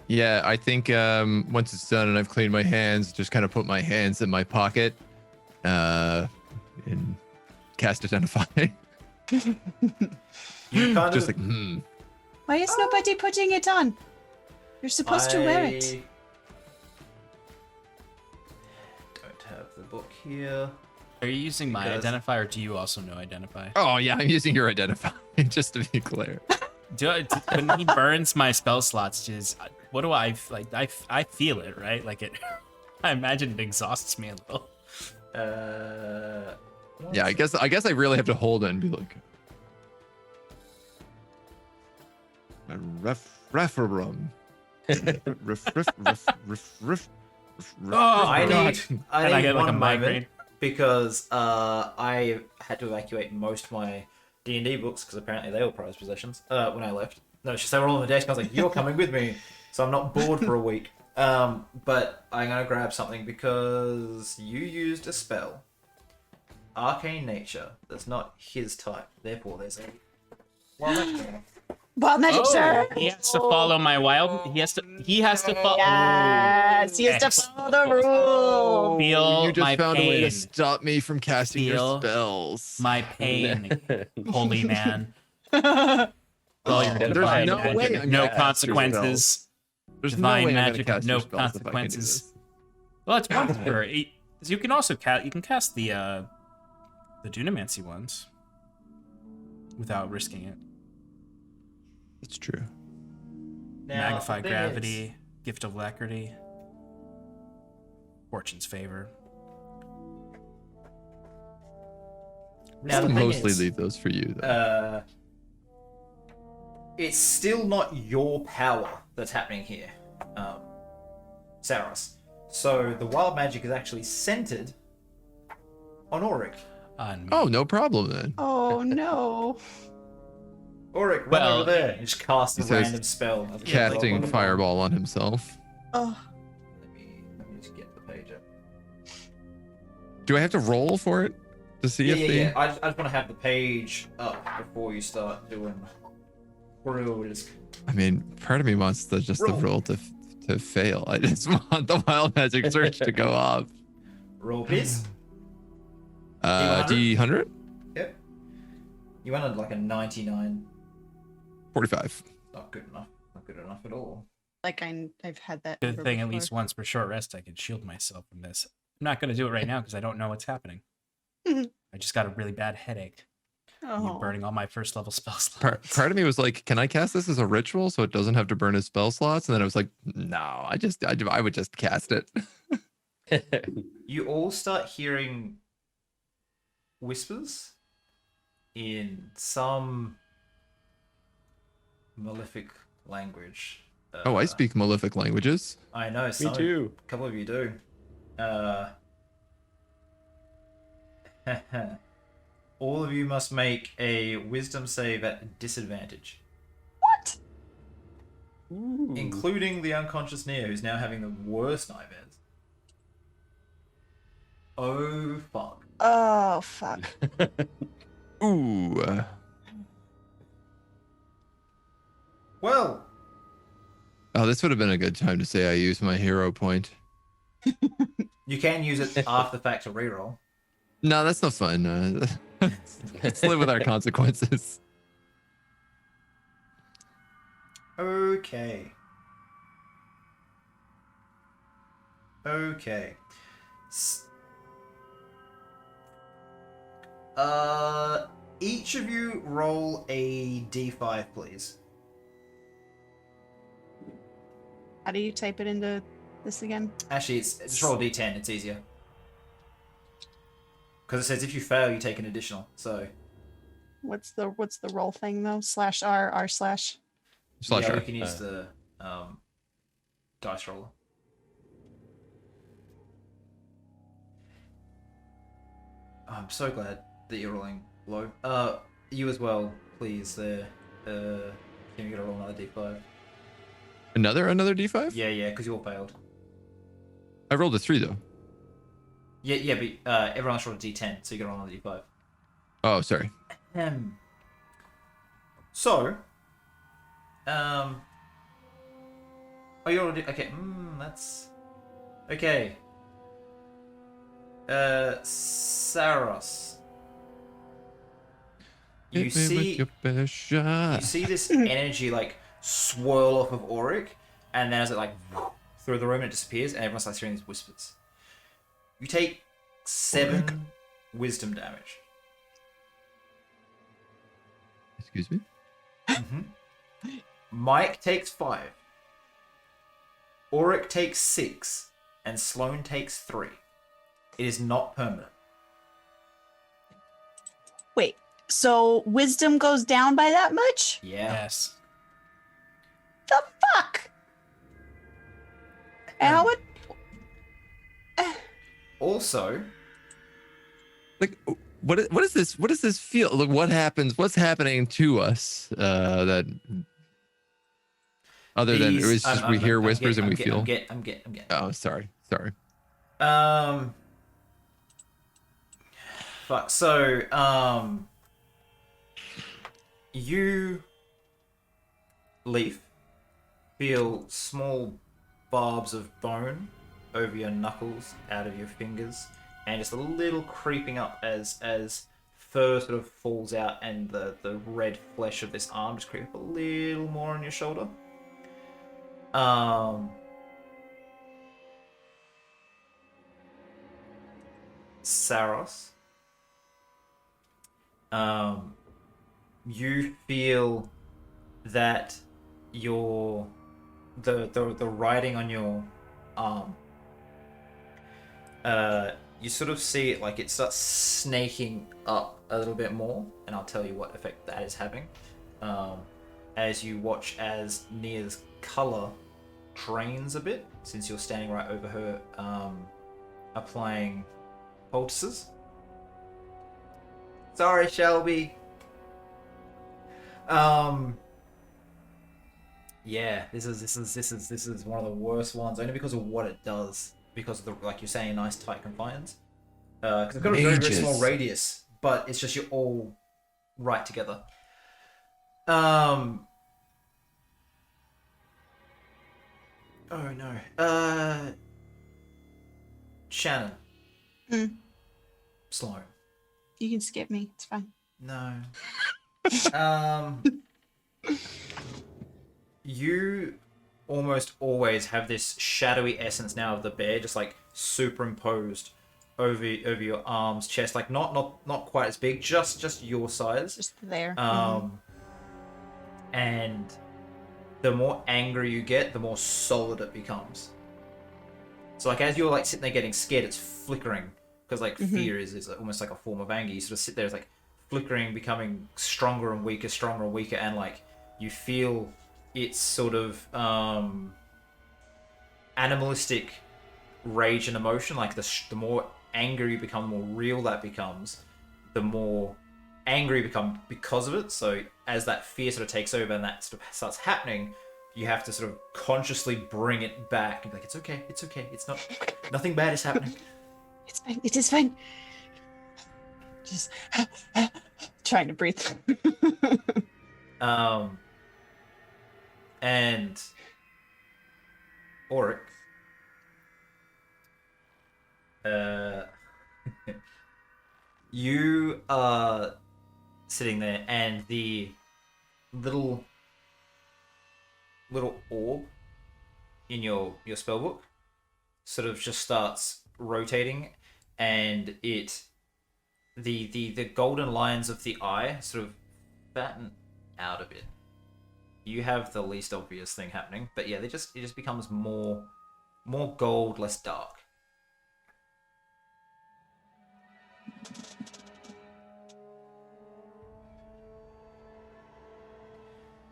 Yeah, I think once it's done and I've cleaned my hands, just kind of put my hands in my pocket and cast Identify. You kind Just of, like, Why is nobody putting it on? You're supposed to wear it. Don't have the book here. Are you using my Because- identify, or do you also know identify? Oh, yeah, I'm using your Identify, just to be clear. When he burns my spell slots, what do I like? I feel it, right? Like it. I imagine it exhausts me a little. Yeah, I guess I really have to hold it and be like, referum. I need Can I get like a one migraine? moment because I had to evacuate most of my D&D books because apparently they were prized possessions when I left. No, it's just they were all on the desk. I was like, "You're coming with me," so I'm not bored for a week. But I'm gonna grab something because you used a spell, Arcane Nature. That's not his type. Therefore, there's a Wild magic, sir. He has to follow my wild. He has to follow. Yes, he has to follow the rules. Feel You just my found a way pain. to stop me from casting your Feel spells. My pain, holy man. Oh, your there's divine no magic way with I'm no gonna cast your consequences. There's Divine no way I'm gonna magic cast with your no spells if I can do consequences. this. Well, it's possible. You can also cast the Dunamancy ones without risking it. It's true. now, Magnify the thing gravity, gift of alacrity, fortune's favor. Now, I'll the thing mostly is, leave those for you, though. it's still not your power that's happening here, Saros. So the wild magic is actually centered on Auric. On me. Oh, no problem then. Oh no. Auric, run Well, over there. And just cast a he says random spell. Casting fireball on himself. Oh, Let me just get the page up. Do I have to roll for it to see if Yeah. I just want to have the page up before you start doing rules. I mean, part of me wants the Roll. roll to fail. I just want the wild magic search to go off. Roll, please. D100? Yep. You wanted like a 99. 45. Not good enough. Not good enough at all. like I've had that. Good number thing at before. least once per short rest I could shield myself from this. I'm not going to do it right now because I don't know what's happening. I just got a really bad headache. Oh. You're burning all my first level spell slots. Part of me was like, can I cast this as a ritual so it doesn't have to burn his spell slots? And then I was like, no, I would just cast it. You all start hearing whispers in some malefic language. Oh, I speak malefic languages. I know. Me too. A couple of you do. All of you must make a wisdom save at disadvantage, What? including the unconscious Neo, who's now having the worst nightmares. Oh fuck! Oh fuck. Ooh. Well, Oh, this would have been a good time to say I used my hero point. you can use it after the fact to reroll. No, that's not fun. Let's live with our consequences. Okay. Okay. Each of you roll a d5, please. How do you type it into this again? Actually, it's just roll a d10. It's easier. Because it says if you fail, you take an additional. So What's the roll thing though? /R r/. Slash yeah, R. we can use the dice roller. Oh, I'm so glad that you're rolling low. You as well, please. There. Can you get a roll another d5? Another D5? Yeah, because you all failed. I rolled a 3 though. Yeah, but everyone else rolled a d10, so you get a roll another d5. Oh, sorry. So, oh, you already okay. That's okay. Saros, you Hit me with see your best shot. you see this energy like swirl off of Auric, and then as it like through the room, it disappears, and everyone starts hearing these whispers. You take 7 Auric. wisdom damage. Excuse me? Mike takes 5. Auric takes 6, and Sloane takes 3. It is not permanent. Wait, so wisdom goes down by that much? Yeah. Yes. The fuck? And how would? Also, Like, what is this? What does this feel? Like, what happens? What's happening to us? That other than these- it's just we hear whispers and we feel. I'm getting. Oh, sorry. Fuck. So, you, Leaf, feel small barbs of bone over your knuckles, out of your fingers, and just a little creeping up as fur sort of falls out, and the red flesh of this arm just creeps up a little more on your shoulder. Saros, you feel that the writing on your arm, you sort of see it like it starts snaking up a little bit more, and I'll tell you what effect that is having. As you watch as Nia's color drains a bit, since you're standing right over her, applying poultices. Sorry, Shelby. Yeah, this is one of the worst ones, only because of what it does. Because of the, like you're saying, nice tight confines. Because it's got a very, very small radius, but it's just you're all right together. Oh no. Shannon. Sloan. You can skip me. It's fine. No. You almost always have this shadowy essence now of the bear, just like superimposed over your arms, chest, like not quite as big, just your size. Just there. And the more angry you get, the more solid it becomes. So like as you're like sitting there getting scared, it's flickering, because like fear is almost like a form of anger. You sort of sit there, it's like flickering, becoming stronger and weaker, and like you feel its sort of animalistic rage and emotion. Like the more angry you become, the more real that becomes, the more angry you become because of it. So as that fear sort of takes over and that sort of starts happening, you have to sort of consciously bring it back and be like, it's okay, it's not, nothing bad is happening. It's fine. It is fine. Just trying to breathe. And Auric, you are sitting there, and the little orb in your spellbook sort of just starts rotating, and the golden lines of the eye sort of fatten out a bit. You have the least obvious thing happening, but yeah, it just becomes more gold, less dark.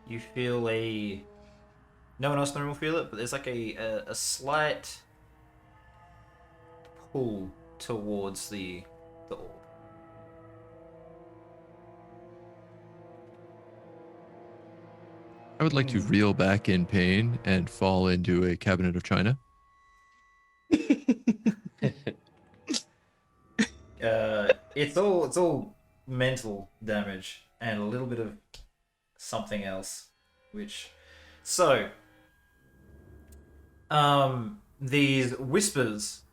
You feel no one else in the room will feel it, but there's like a slight pull towards the orb. I would like to reel back in pain and fall into a cabinet of china. It's all mental damage and a little bit of something else, these whispers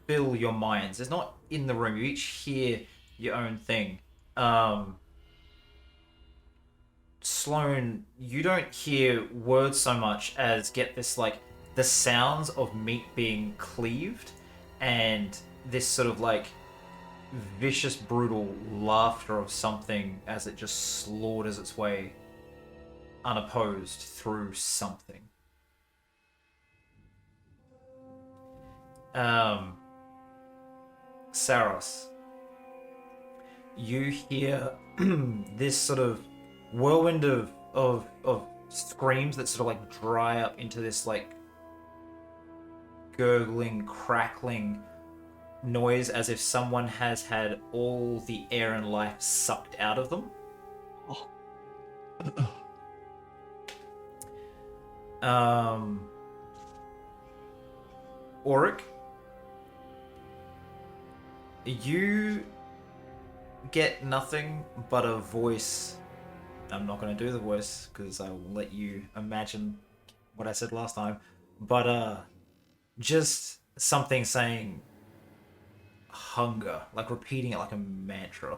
fill your minds. It's not in the room. You each hear your own thing. Sloane, you don't hear words so much as get this, like, the sounds of meat being cleaved and this sort of, like, vicious, brutal laughter of something as it just slaughters its way unopposed through something. Saros, you hear this sort of whirlwind of screams that sort of like dry up into this like gurgling, crackling noise as if someone has had all the air and life sucked out of them. Auric, you get nothing but a voice. I'm not going to do the voice because I will let you imagine what I said last time. But just something saying hunger, like repeating it like a mantra.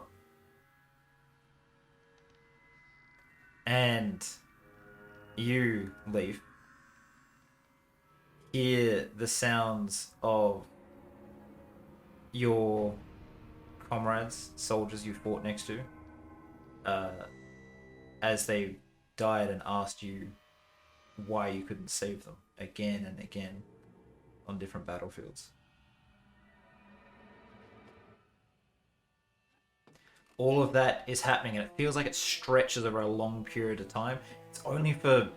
And you, Leaf, hear the sounds of your comrades, soldiers you fought next to, as they died and asked you why you couldn't save them again and again on different battlefields. All of that is happening, and it feels like it stretches over a long period of time. It's only for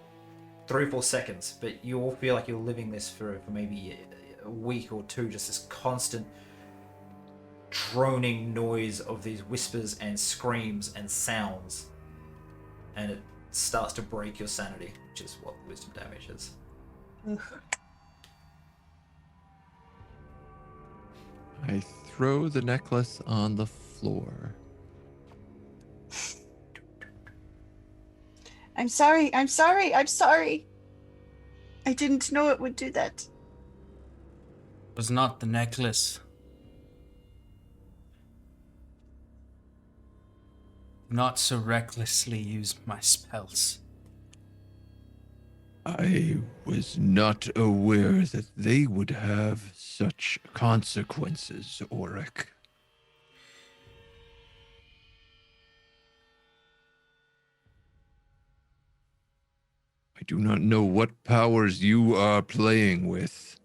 3 or 4 seconds, but you all feel like you're living this for maybe a week or two, just this constant droning noise of these whispers and screams and sounds, and it starts to break your sanity, which is what wisdom damage is. I throw the necklace on the floor. I'm sorry. I didn't know it would do that. It was not the necklace. Not so recklessly use my spells. I was not aware that they would have such consequences, Auric. I do not know what powers you are playing with,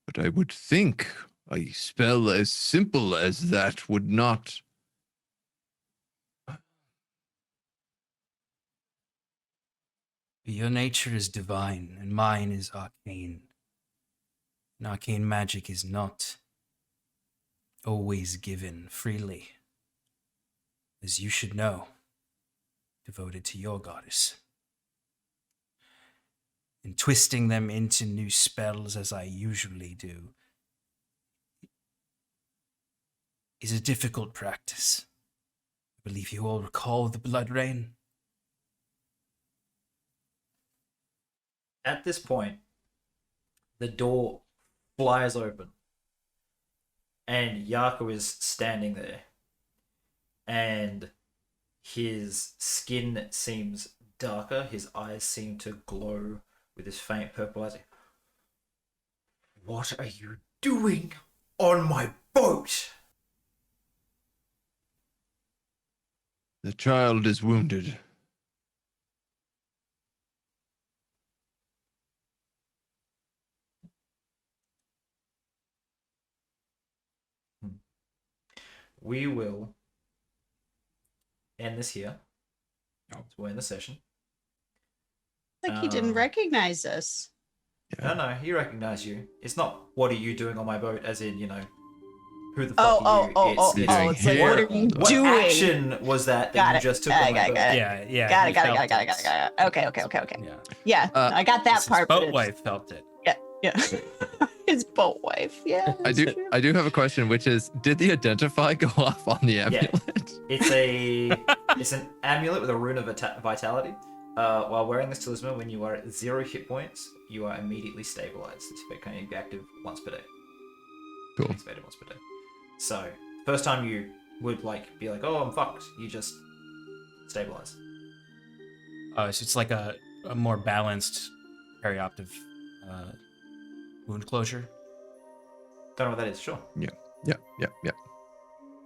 but I would think a spell as simple as that would not. Your nature is divine, and mine is arcane. And arcane magic is not always given freely, as you should know, devoted to your goddess. And twisting them into new spells, as I usually do, is a difficult practice. I believe you all recall the blood rain. At this point, the door flies open, and Yako is standing there, and his skin seems darker, his eyes seem to glow with his faint purple eyes. What are you doing on my boat? The child is wounded. We will end this here. Oh. So we're in the session. Like he didn't recognize us. No, he recognized you. It's not, what are you doing on my boat, as in, who the fuck are you? It's like, what are you what doing? action was that Got you it. just took on my boat? Yeah. Got he it. felt Okay. Yeah. Yeah, I got that His part. but boat it's- wife felt it. Yeah. His boat wife. Yeah. I do have a question, which is, did the identify go off on the amulet? It's an amulet with a rune of vitality. While wearing this talisman, when you are at 0 hit points, you are immediately stabilized. This effect can be active once per day. Cool. Activated once per day. So, first time you would be like, oh, I'm fucked. You just stabilize. So it's like a more balanced perioptive wound closure. Don't know what that is. Sure. Yeah.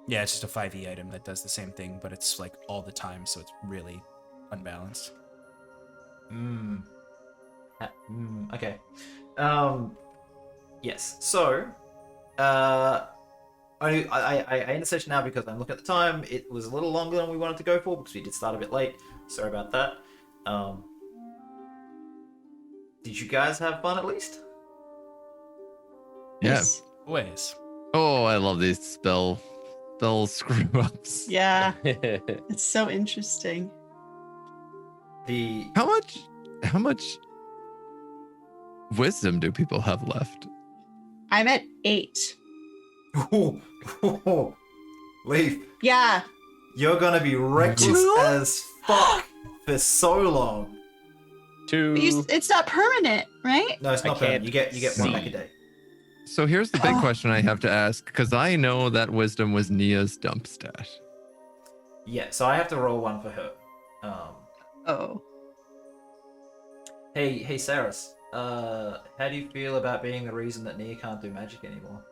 Yeah, it's just a 5e item that does the same thing, but it's like all the time, so it's really unbalanced. Okay. Yes. So, I end the session now because I'm looking at the time. It was a little longer than we wanted to go for because we did start a bit late. Sorry about that. Did you guys have fun at least? Yes. Ways. Oh, I love these spell screw ups. Yeah. It's so interesting. How much wisdom do people have left? I'm at 8. Leaf, Yeah. you're gonna be reckless Two? as fuck for so long. Two. It's not permanent, right? No, it's I not permanent. can't You get one see. back a day. So here's the big Oh. question I have to ask, because I know that wisdom was Nia's dump stat. Yeah, so I have to roll one for her. Oh. Hey, Saros. How do you feel about being the reason that Nia can't do magic anymore?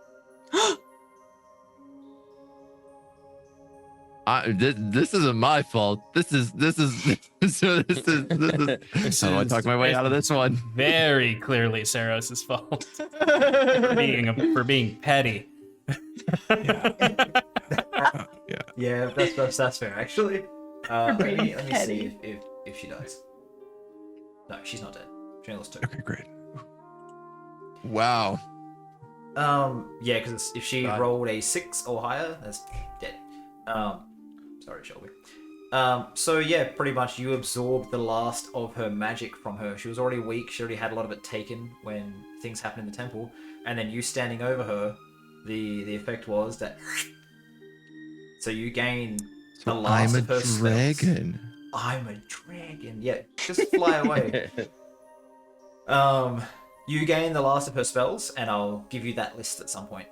This isn't my fault. This is so this is how do I talk my way out of this one? Very clearly Saros' fault for being petty. Yeah, that's fair actually. Let me petty. see if she dies. No, she's not dead. She only lost 2. Okay, great. Wow. Yeah, because if she rolled a 6 or higher, that's dead. Sorry, Shelby. So yeah, pretty much you absorbed the last of her magic from her. She was already weak. She already had a lot of it taken when things happened in the temple, and then you standing over her, the effect was that. So you gain the last I'm of her a dragon. spells. I'm a dragon. Yeah, just fly away. You gain the last of her spells, and I'll give you that list at some point.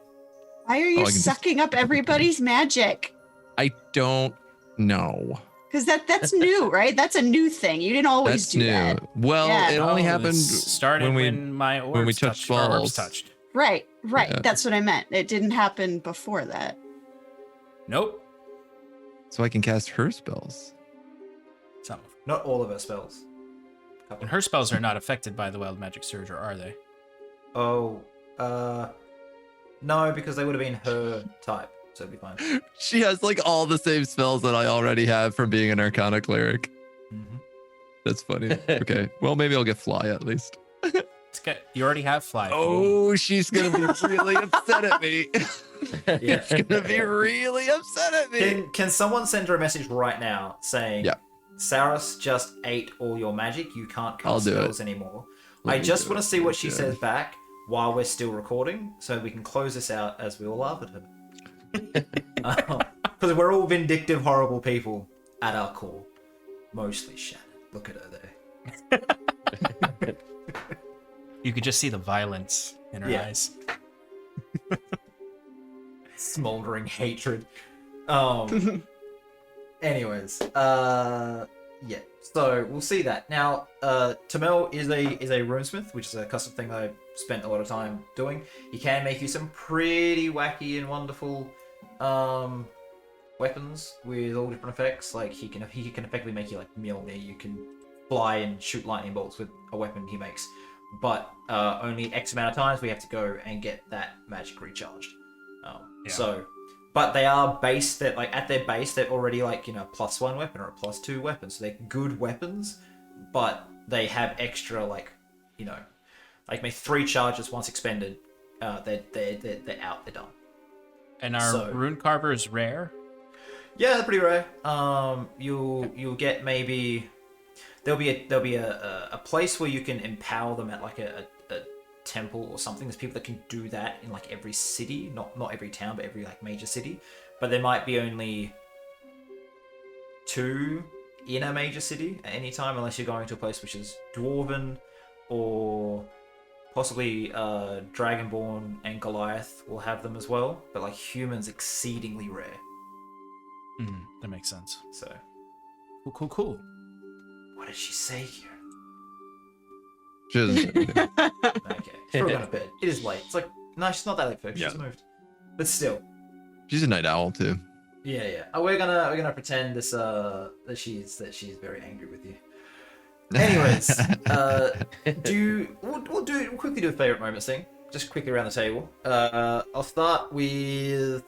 Why are you sucking up everybody's magic? I don't know. Because that's new, right? That's a new thing. You didn't always That's do new. that. Well, Yeah. it only happened started when my orbs we touched our orbs balls. touched. Right. Yeah. That's what I meant. It didn't happen before that. Nope. so I can cast her spells. Some of Not all of her spells. Couple. And her spells are not affected by the wild magic surge, or are they? Oh, no, because they would have been her type, so it'd be fine. She has like all the same spells that I already have from being an Arcana cleric. Mm-hmm. That's funny. Okay, well maybe I'll get fly at least. It's good. You already have fly. Oh, she's gonna be really upset at me. Yeah. She's gonna be really upset at me. Can someone send her a message right now saying, Yeah. Saros just ate all your magic, you can't I'll cast do it. spells anymore. Let I me just do want it. to see what she Yeah. says back while we're still recording, so we can close this out as we all laugh at her. Because we're all vindictive, horrible people at our core. Mostly Shannon. Look at her there. You could just see the violence in her Yeah. eyes. Smoldering hatred. Anyways, Yeah, so we'll see that. Now, Tamel is a runesmith, which is a custom thing that I spent a lot of time doing. He can make you some pretty wacky and wonderful weapons with all different effects. Like he can effectively make you like Mjolnir. You can fly and shoot lightning bolts with a weapon he makes, but only X amount of times we have to go and get that magic recharged. So. But they are based that like at their base they're already like +1 weapon or a +2 weapon, so they're good weapons, but they have extra like make 3 charges once expended. They're out, they're done. And are rune carvers rare? Yeah, they're pretty rare. You'll get maybe there'll be a place where you can empower them at like a temple or something. There's people that can do that in like every city, not every town, but every like major city. But there might be only 2 in a major city at any time, unless you're going to a place which is dwarven or possibly Dragonborn and Goliath will have them as well. But like humans, exceedingly rare. That makes sense. So Cool. What did she say here? Just, Okay, she's probably gone to bed. It is late. It's like, no, she's not that late for her. She's moved. But still. she's a night owl too. Yeah. We're gonna pretend this that she's very angry with you. Anyways, we'll quickly do a favorite moments thing. Just quickly around the table. I'll start with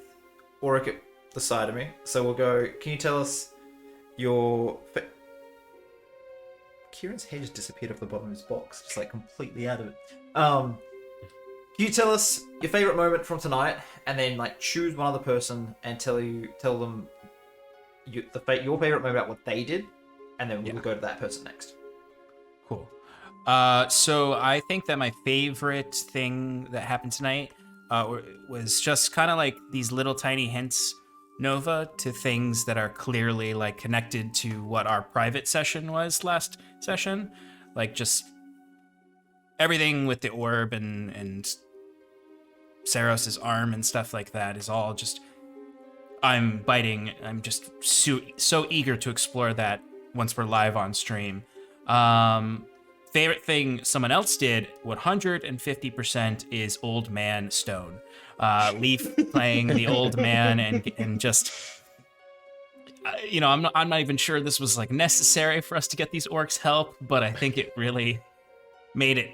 Auric at the side of me. So we'll go. Can you tell us your? Kieran's hair just disappeared off the bottom of his box, just like completely out of it. Can you tell us your favorite moment from tonight, and then like choose one other person and tell them your favorite moment about what they did, and then we'll go to that person next. Cool. So I think that my favorite thing that happened tonight was just kind of like these little tiny hints, Nova, to things that are clearly like connected to what our private session was last session. Like just everything with the orb and Saros's arm and stuff like that is all just, I'm just so eager to explore that once we're live on stream. Favorite thing someone else did, 150%, is Old Man Stone. Leaf playing the old man and just, I'm not even sure this was like necessary for us to get these orcs help, but I think it really made it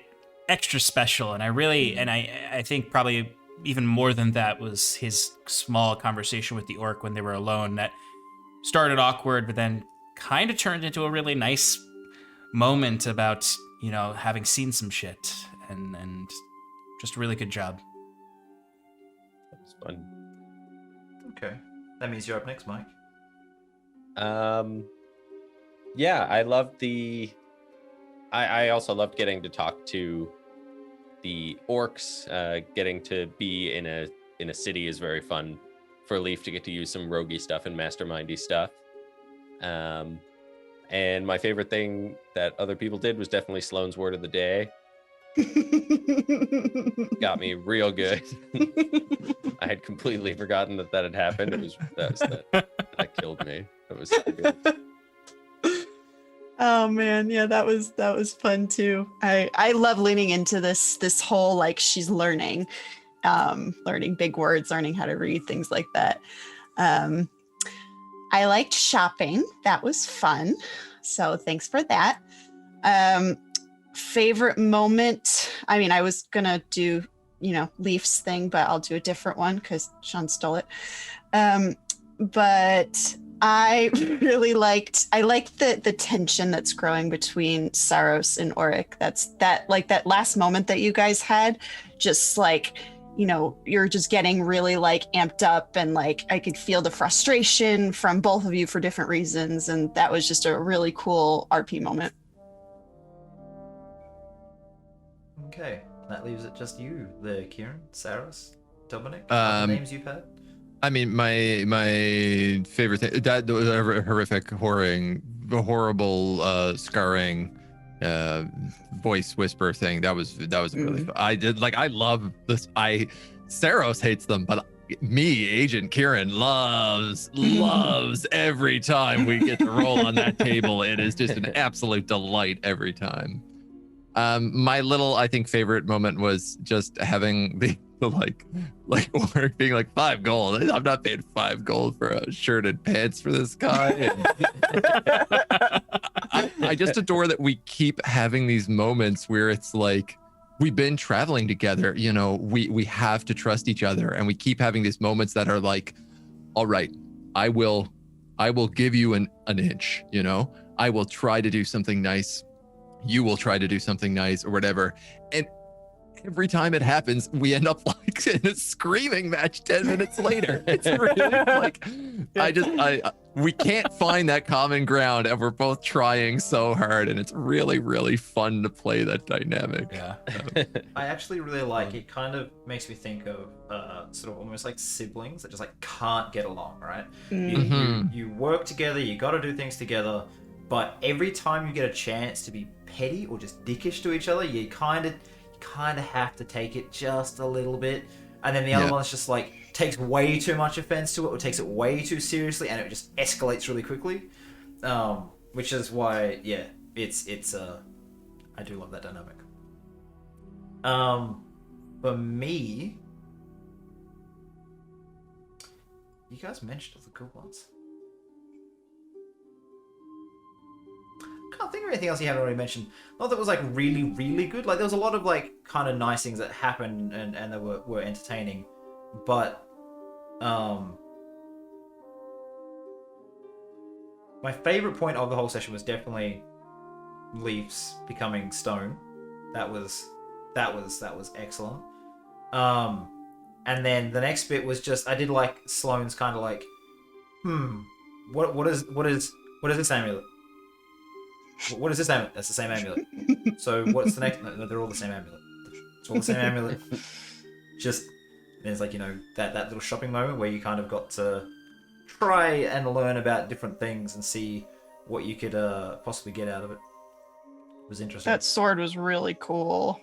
extra special. And I think probably even more than that was his small conversation with the orc when they were alone that started awkward, but then kind of turned into a really nice moment about, having seen some shit and just a really good job. That was fun. Okay, that means you're up next, Mike. Yeah, I loved I also loved getting to talk to the orcs. Getting to be in a city is very fun for Leaf to get to use some roguey stuff and mastermindy stuff. And my favorite thing that other people did was definitely Sloane's word of the day. Got me real good. I had completely forgotten that had happened. That killed me. It was so good. Oh man, yeah, that was fun too. I love leaning into this whole like she's learning big words, learning how to read, things like that. I liked shopping. That was fun. So thanks for that. Favorite moment. I mean, I was going to do, Leaf's thing, but I'll do a different one because Sean stole it. But I really liked the tension that's growing between Saros and Auric. That last moment that you guys had, just like, you're just getting really like amped up, and like I could feel the frustration from both of you for different reasons, and that was just a really cool RP moment. Okay, that leaves it just you there, Kieran, Saros, Dominic. Other names you've had? I mean, my favorite thing, that horrific, horrible, scarring voice whisper thing, that was really fun. I love this. Saros hates them, but me, Agent Kieran, loves every time we get to roll on that table. It is just an absolute delight every time. My little, I think, favorite moment was just having the like Auric being like 5 gold. I'm not paying 5 gold for a shirt and pants for this guy. And I just adore that we keep having these moments where it's like, we've been traveling together, you know, we have to trust each other, and we keep having these moments that are like, all right, I will give you an inch, you know, I will try to do something nice, you will try to do something nice or whatever. And every time it happens, we end up like in a screaming match 10 minutes later. It's really like, we can't find that common ground, and we're both trying so hard, and it's really, really fun to play that dynamic. Yeah. I actually really like it. Kind of makes me think of sort of almost like siblings that just like can't get along, right? You work together, you got to do things together, but every time you get a chance to be petty or just dickish to each other, you kind of have to take it just a little bit, and then the other one's just like takes way too much offense to it or takes it way too seriously, and it just escalates really quickly, which is why it's I do love that dynamic. For me, you guys mentioned all the good ones. Can't think of anything else you haven't already mentioned. Not that was like really, really good. Like there was a lot of like kind of nice things that happened and that were entertaining. But my favorite point of the whole session was definitely Leafs becoming stone. That was excellent. And then the next bit was just I did like Sloane's kind of like, what is this amulet? What is this amulet? That's the same amulet. So what's the next? No, they're all the same amulet. It's all the same amulet. Just there's like, you know, that little shopping moment where you kind of got to try and learn about different things and see what you could possibly get out of it. It was interesting. That sword was really cool.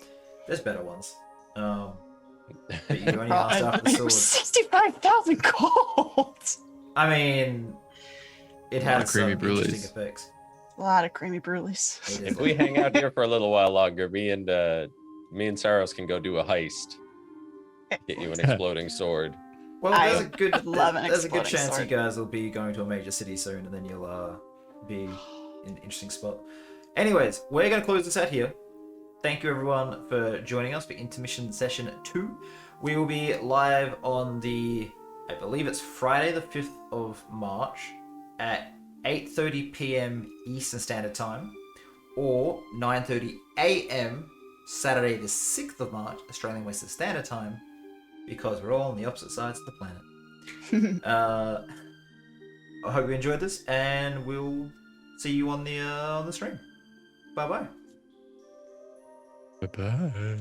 There's better ones. But you only asked after the sword. 65,000 gold. I mean, it had some interesting effects. A lot of creamy brulees. If we hang out here for a little while longer, me and Saros can go do a heist. Get you an exploding sword. Well, there's a good chance sword. you guys will be going to a major city soon, and then you'll be in an interesting spot. Anyways, we're going to close this out here. Thank you everyone for joining us for Intermission Session 2. We will be live on I believe it's Friday the 5th of March at 8:30 p.m. Eastern Standard Time, or 9:30 a.m. Saturday the 6th of March, Australian Western Standard Time, because we're all on the opposite sides of the planet. I hope you enjoyed this, and we'll see you on the stream. Bye-bye. Bye-bye.